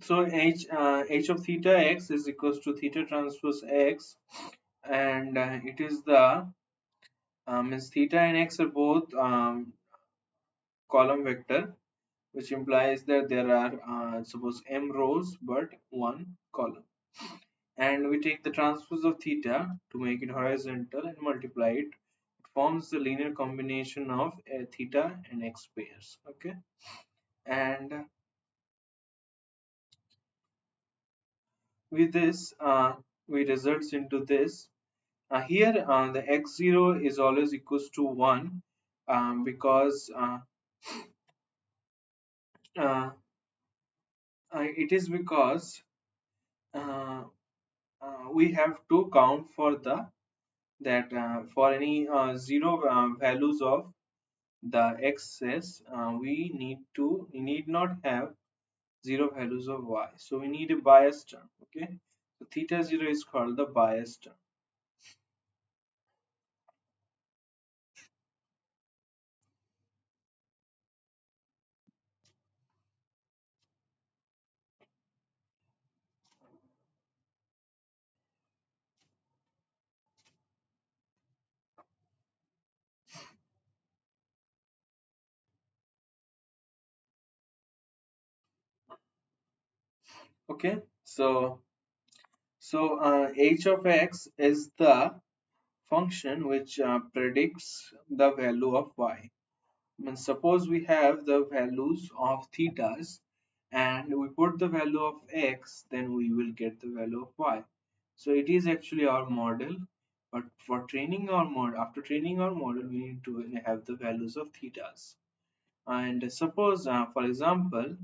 So h of theta x is equals to theta transpose x, and it is the means theta and x are both column vector, which implies that there are suppose m rows but one column. And we take the transpose of theta to make it horizontal and multiply it. It forms the linear combination of theta and x pairs. Okay, and with this, we results into this. Here, the x0 is always equals to 1 because uh, it is because uh, we have to count for the that for any zero values of the x's, we need not have zero values of y, so we need a bias term. Okay, so theta 0 is called the bias term. Okay, so h of x is the function which predicts the value of y. Means suppose we have the values of thetas and we put the value of x, then we will get the value of y. So it is actually our model, but for training our model, after training our model, we need to have the values of thetas. And suppose, for example,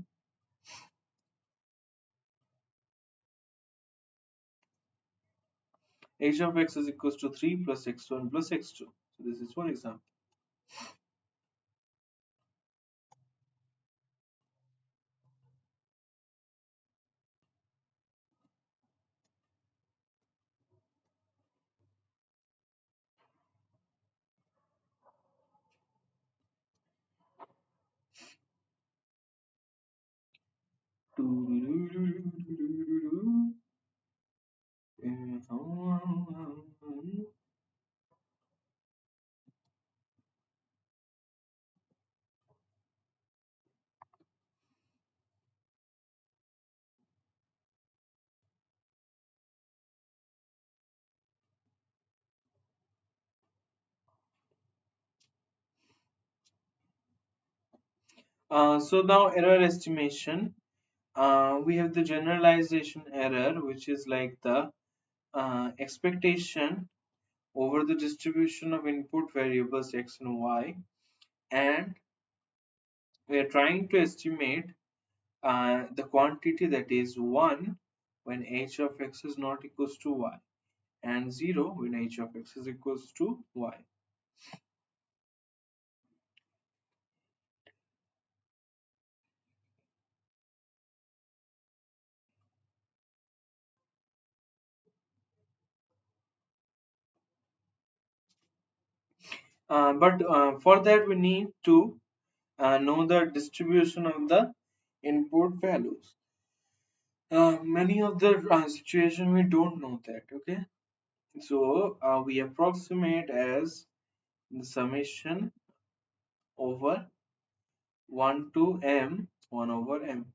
h of x is equals to 3 plus x1 plus x2. So this is one example. So now error estimation. We have the generalization error, which is like the expectation over the distribution of input variables x and y, and we are trying to estimate the quantity that is 1 when h of x is not equals to y, and 0 when h of x is equals to y. But for that we need to know the distribution of the input values. Many of the situation we don't know that. Okay, so we approximate as the summation over 1 to m 1 over m.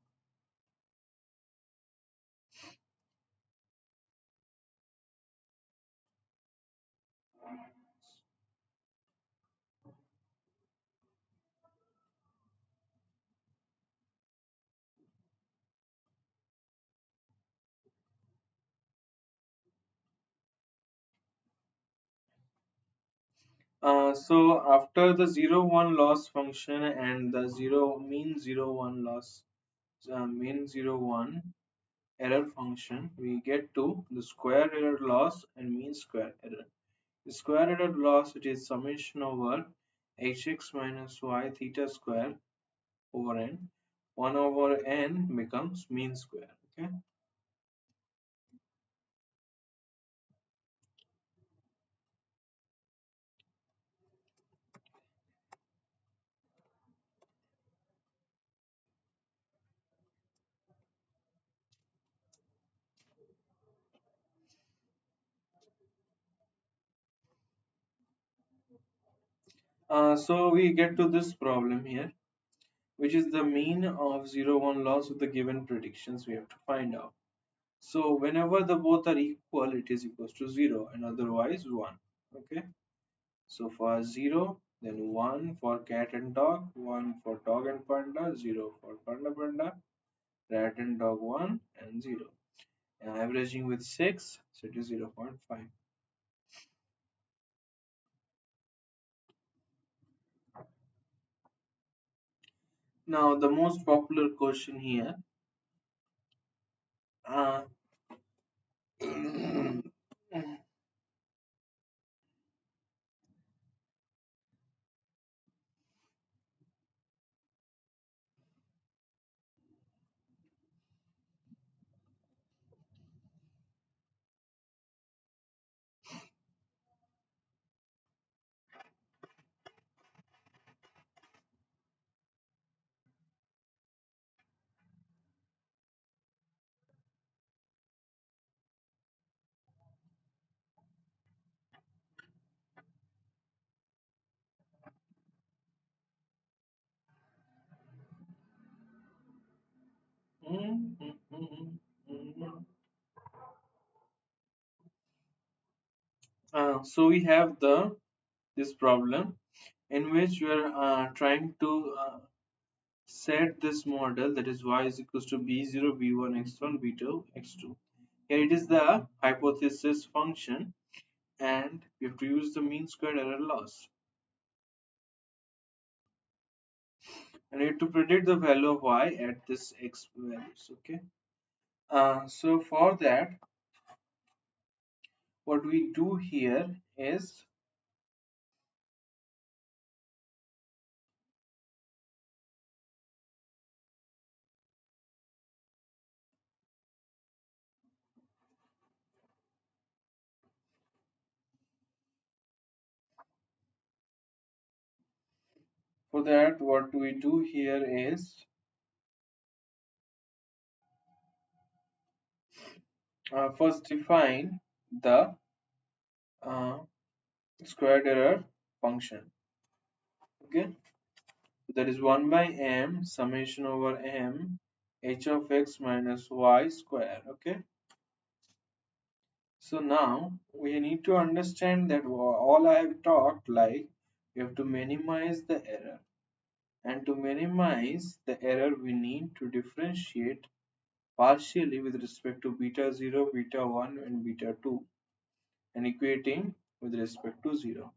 So after the 0 1 loss function and the 0 mean 0 1 loss mean 0 1 error function, we get to the square error loss and mean square error. The square error loss, it is summation over hx minus y theta square over n. 1 over n becomes mean square. Okay. So we get to this problem here, which is the mean of 0 1 loss of the given predictions we have to find out. So whenever the both are equal, it is equals to 0 and otherwise 1. Okay. So for 0, then 1 for cat and dog, 1 for dog and panda, 0 for panda, rat and dog 1 and 0. And averaging with 6, so it is 0.5. Now the most popular question here. Uh, so we have the this problem in which we are trying to set this model, that is y is equals to b0 b1 x1 b2 x2. Here it is the hypothesis function, and we have to use the mean squared error loss. And we have to predict the value of y at this x values. Okay. So for that, what we do here is, for that what we do here is First define the uh, squared error function. Okay, that is 1 by m summation over m h of x minus y square. Okay, so now we need to understand that all I have talked, like we have to minimize the error, and to minimize the error we need to differentiate partially with respect to beta 0, beta 1 and beta 2, and equating with respect to 0.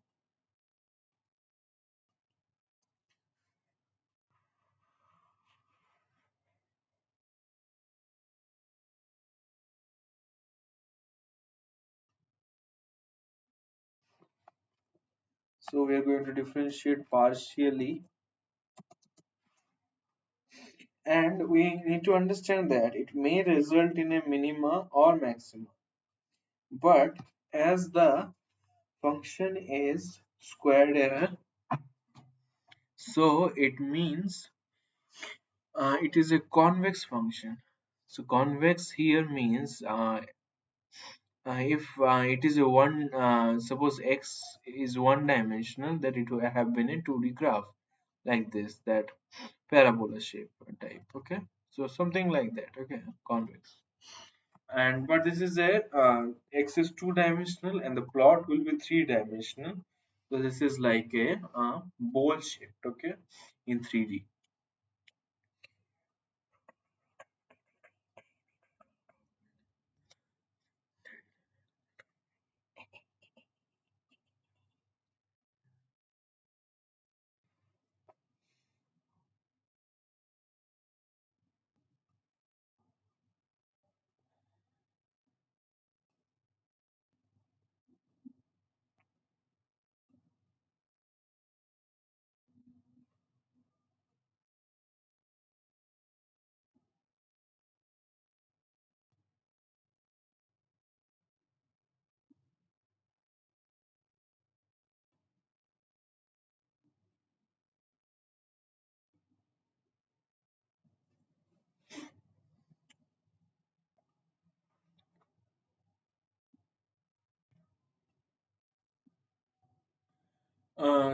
So we are going to differentiate partially, and we need to understand that it may result in a minima or maxima, but as the function is squared error, so it means it is a convex function. So convex here means if it is a one, suppose x is one dimensional, that it would have been a 2D graph like this, that parabola shape type. Okay, so something like that. Okay, convex. And but this is a x is two dimensional and the plot will be three dimensional. So this is like a bowl shaped. Okay, in 3D.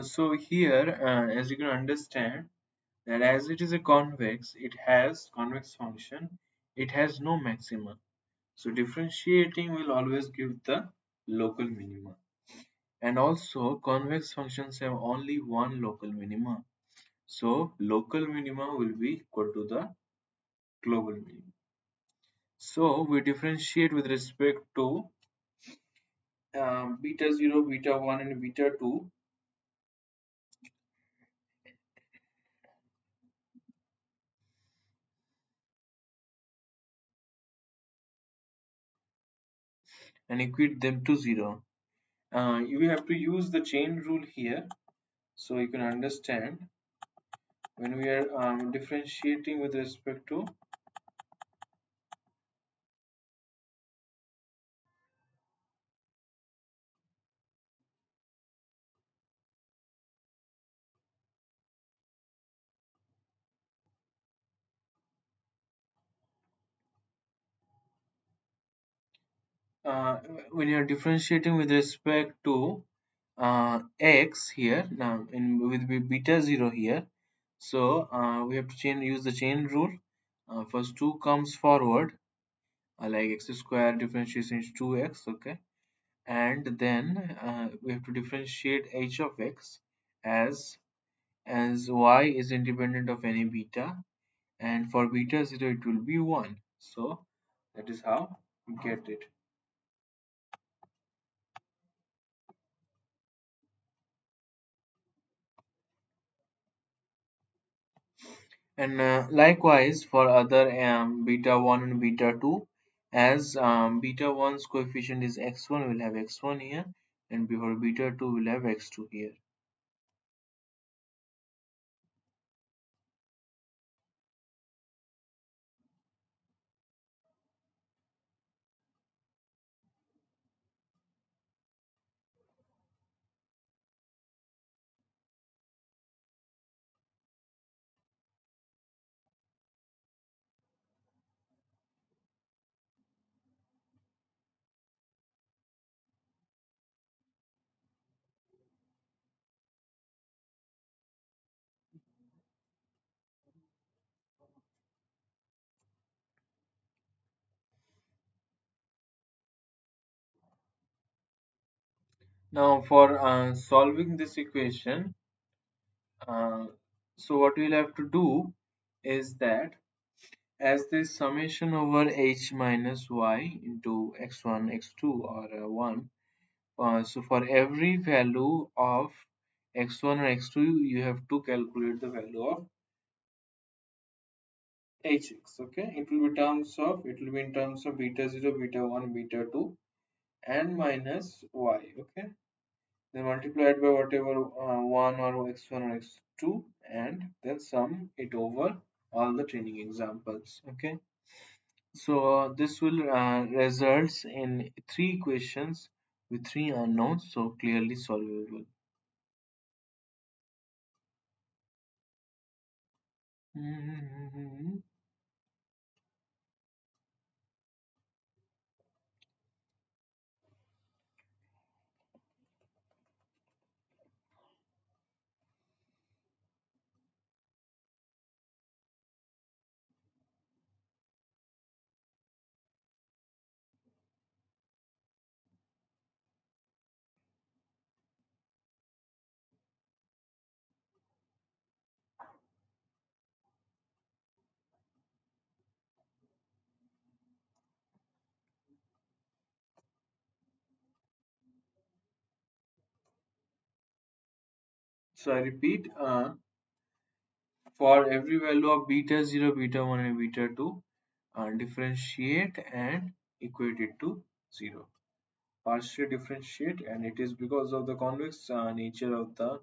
So here, as you can understand, that as it is a convex, it has convex function, it has no maxima. So differentiating will always give the local minima. And also convex functions have only one local minima. So local minima will be equal to the global minima. So we differentiate with respect to beta 0, beta 1 and beta 2, and equate them to 0. You have to use the chain rule here, so you can understand when we are differentiating with respect to uh, when you are differentiating with respect to x here, now in with beta 0 here, so we have to use the chain rule. First 2 comes forward, like x square differentiation is 2x. Okay, and then we have to differentiate h of x as y is independent of any beta, and for beta 0 it will be 1. So that is how we get it. And likewise for other beta 1 and beta 2, as beta 1's coefficient is x1, will have x1 here, and before beta 2 will have x2 here. Now for solving this equation, uh, so what we'll have to do is that as this summation over h minus y into x1, x2 or 1, so for every value of x1 or x2, you have to calculate the value of hx. Okay, it will be in terms of beta 0, beta 1, beta 2, and minus y. Okay, then multiply it by whatever 1 or x1 or x2, and then sum it over all the training examples. Okay, so this will results in three equations with three unknowns, so clearly solvable. Mhm. So I repeat, for every value of beta 0, beta 1, and beta 2, differentiate and equate it to 0. Partially differentiate, and it is because of the convex nature of the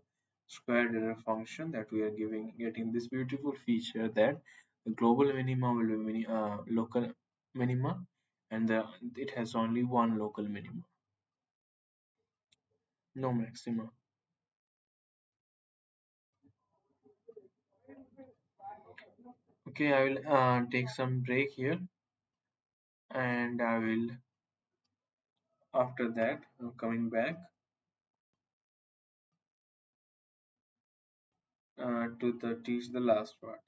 squared error function that we are getting this beautiful feature that the global minima will be local minima, and it has only one local minima, no maxima. Okay, I will take some break here, and I will after that coming back to teach the last part.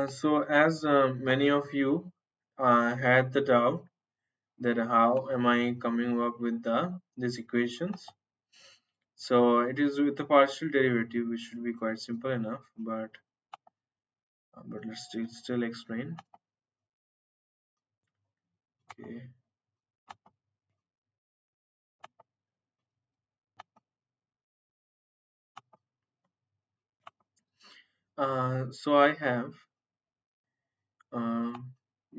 So as many of you had the doubt that how am I coming up with these equations. So it is with the partial derivative, which should be quite simple enough, but let's still explain. Okay. So I have uh,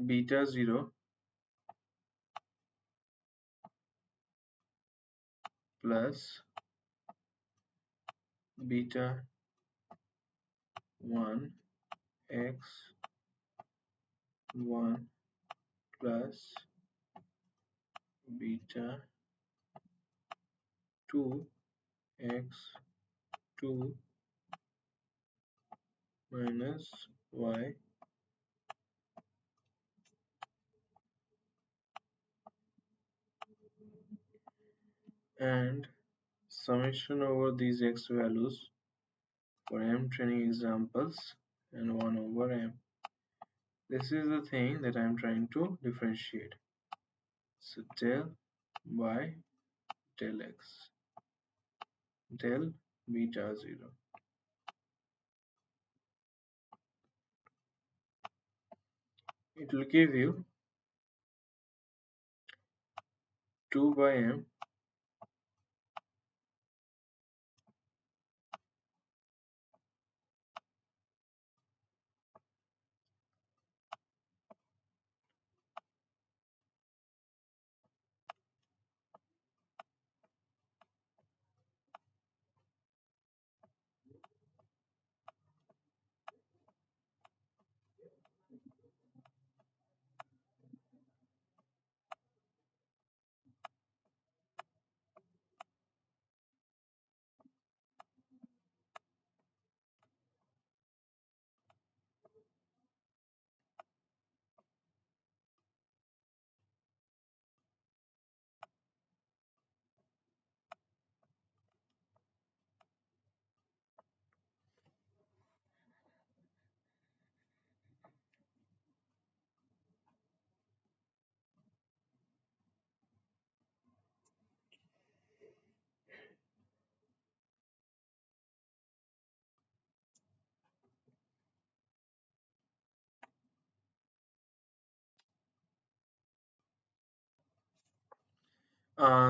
beta 0 plus beta 1 x 1 plus beta 2 x 2 minus y, and summation over these x values for m training examples and 1 over m. This is the thing that I'm trying to differentiate. So del y del x del beta 0. It will give you 2 by m,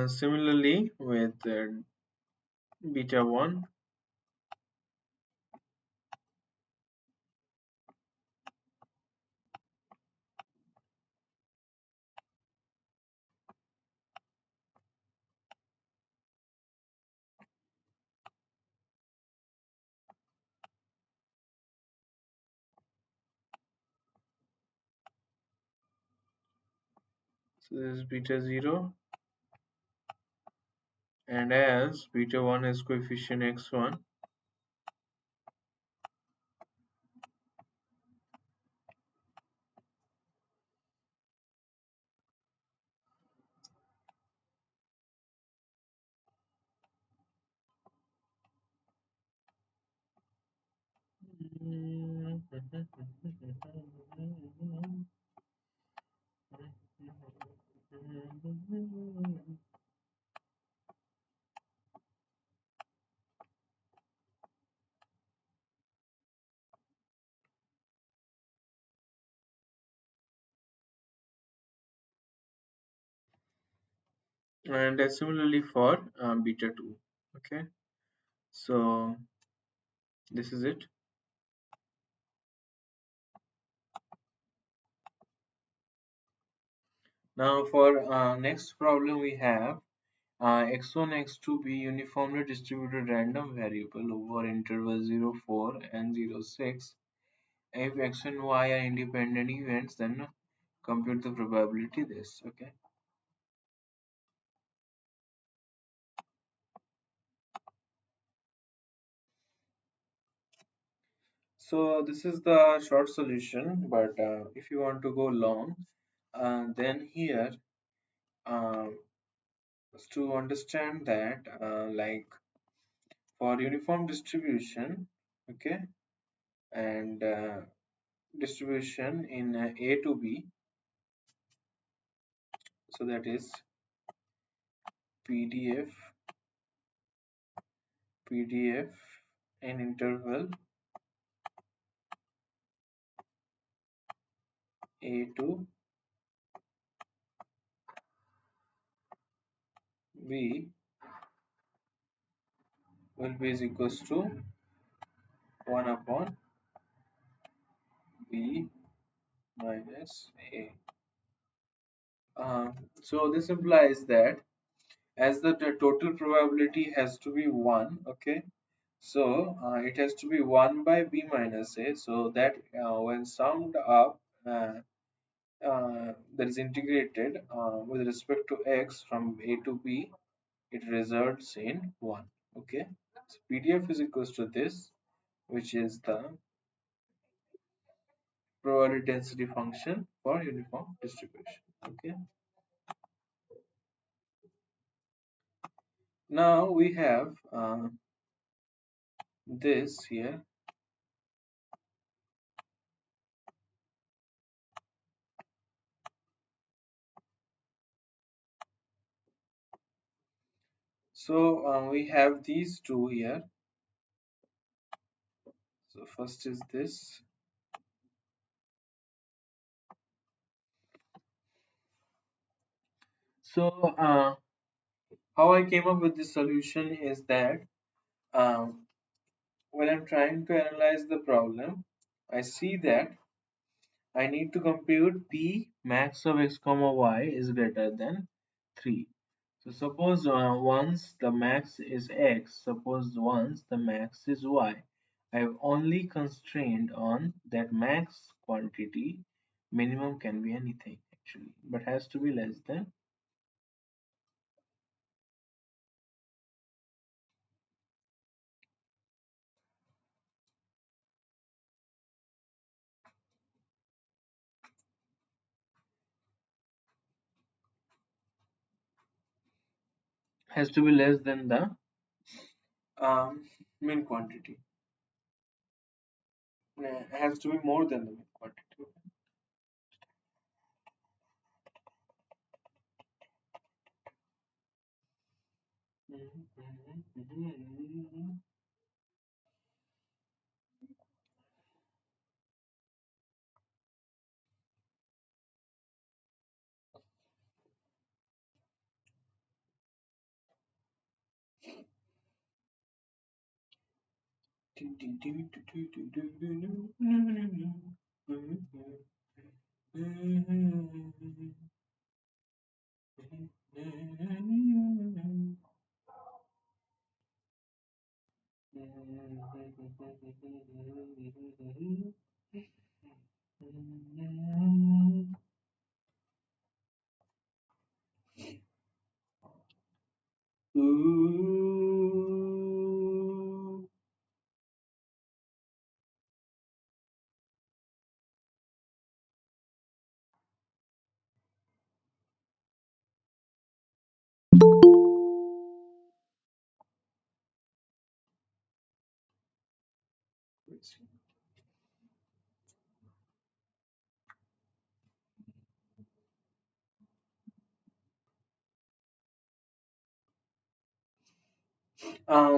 similarly with beta 1. So this is beta 0, and as beta 1 has coefficient x1, and similarly for beta 2. Okay, so this is it. Now for next problem we have x1 x2 be uniformly distributed random variable over interval 0 4 and 0 6. If x and y are independent events, then compute the probability this. Okay, so this is the short solution, but if you want to go long, then here uh, to understand that like for uniform distribution, okay, and distribution in A to B. So that is PDF, PDF in interval A to B will be is equals to 1 upon B minus A. So this implies that as the total probability has to be 1, okay, so it has to be 1 by B minus A, so that when summed up, that is integrated with respect to x from A to B, it results in 1. Okay, so PDF is equals to this, which is the probability density function for uniform distribution. Okay, now we have this here. So we have these two here. So first is this. So how I came up with this solution is that um, when I'm trying to analyze the problem, I see that I need to compute P max of x comma y is greater than 3. So suppose once the max is x, suppose once the max is y, I have only constrained on that max quantity. Minimum can be anything actually, but has to be less than, the min quantity. Has to be more than the min quantity.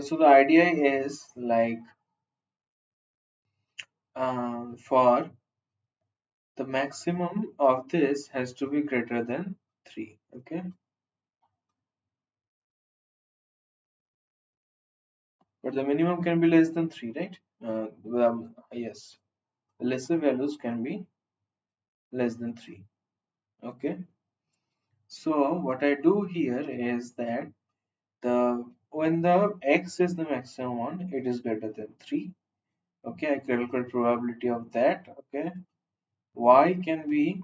So the idea is like for the maximum of this has to be greater than 3. Okay, but the minimum can be less than 3, right? Yes, the lesser values can be less than 3. Okay, so what I do here is that the when the x is the maximum one, it is greater than 3. Okay, I calculate probability of that. Okay, y can be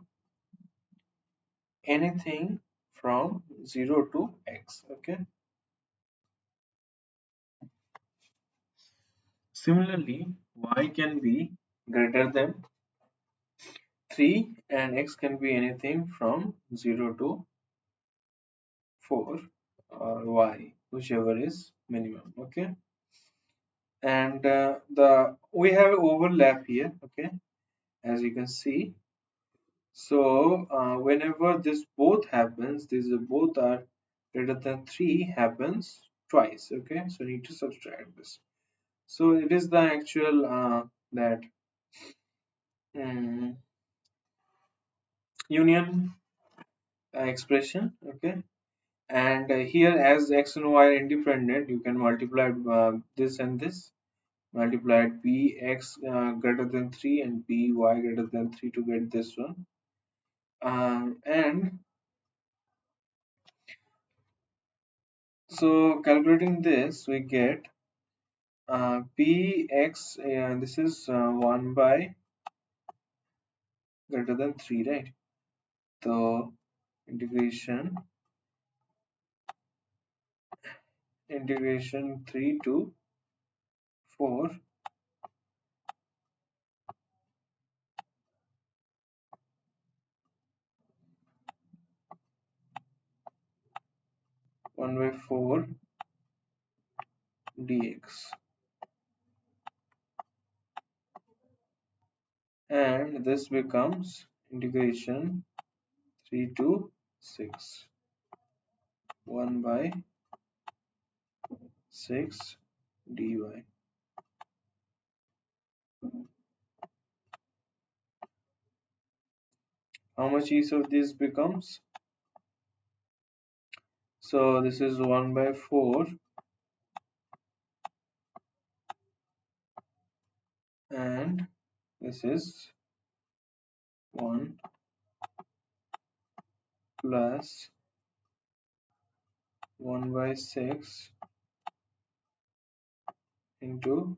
anything from 0 to x. Okay, similarly y can be greater than 3 and x can be anything from 0 to 4 or y, whichever is minimum. Okay, and the we have overlap here. Okay, as you can see. So whenever this both happens, these are both are greater than 3 happens twice. Okay, so need to subtract this. So it is the actual that mm, union expression. Okay, and here as x and y are independent, you can multiply this and this. Multiply bx greater than 3 and by greater than 3 to get this one. And so calculating this, we get px, this is 1 by greater than 3, right? So integration 3 to 4, 1 by 4 dx, and this becomes integration 3 to 6, 1 by 6 dy. How much each of these becomes? So this is 1 by 4, and this is 1 plus 1 by 6 into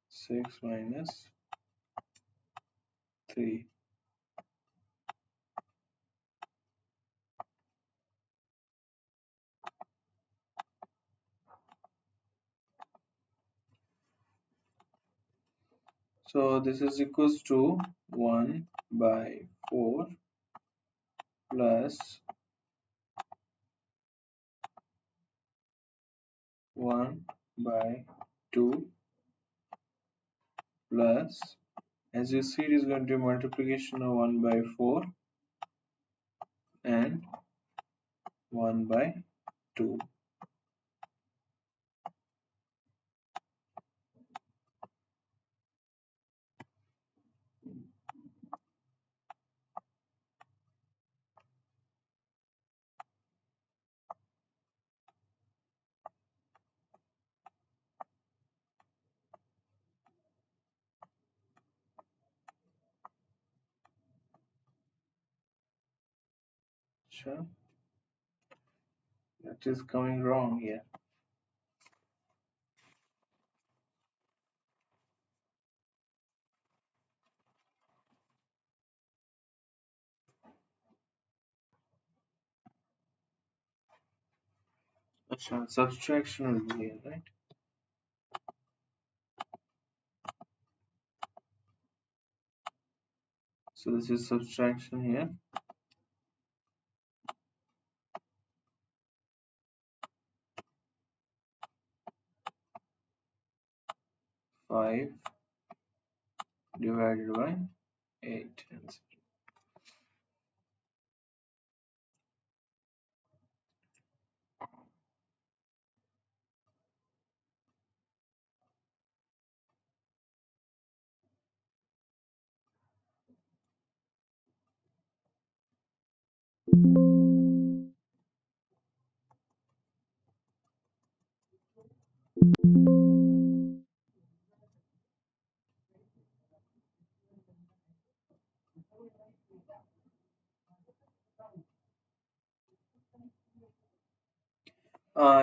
6 minus 3. So this is equals to 1 by 4 plus 1 by 2 plus, as you see, it is going to be multiplication of 1 by 4 and 1 by 2. Sure, that is coming wrong here. Sure, subtraction will be here, right? So this is subtraction here. 5 divided by 8.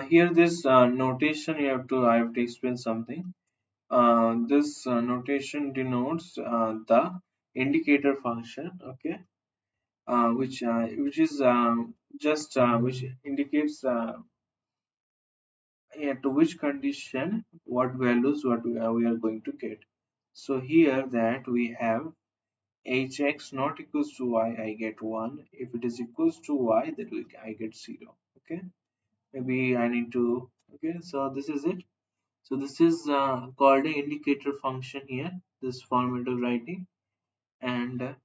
Here this notation I have to explain something. This notation denotes the indicator function, okay, which is just which indicates yeah, to which condition what values we are going to get. So here that we have hx not equals to y, I get 1. If it is equals to y, then I get 0. Okay, maybe I need to. Okay, so this is it. So this is called an indicator function here. this formattal writing. And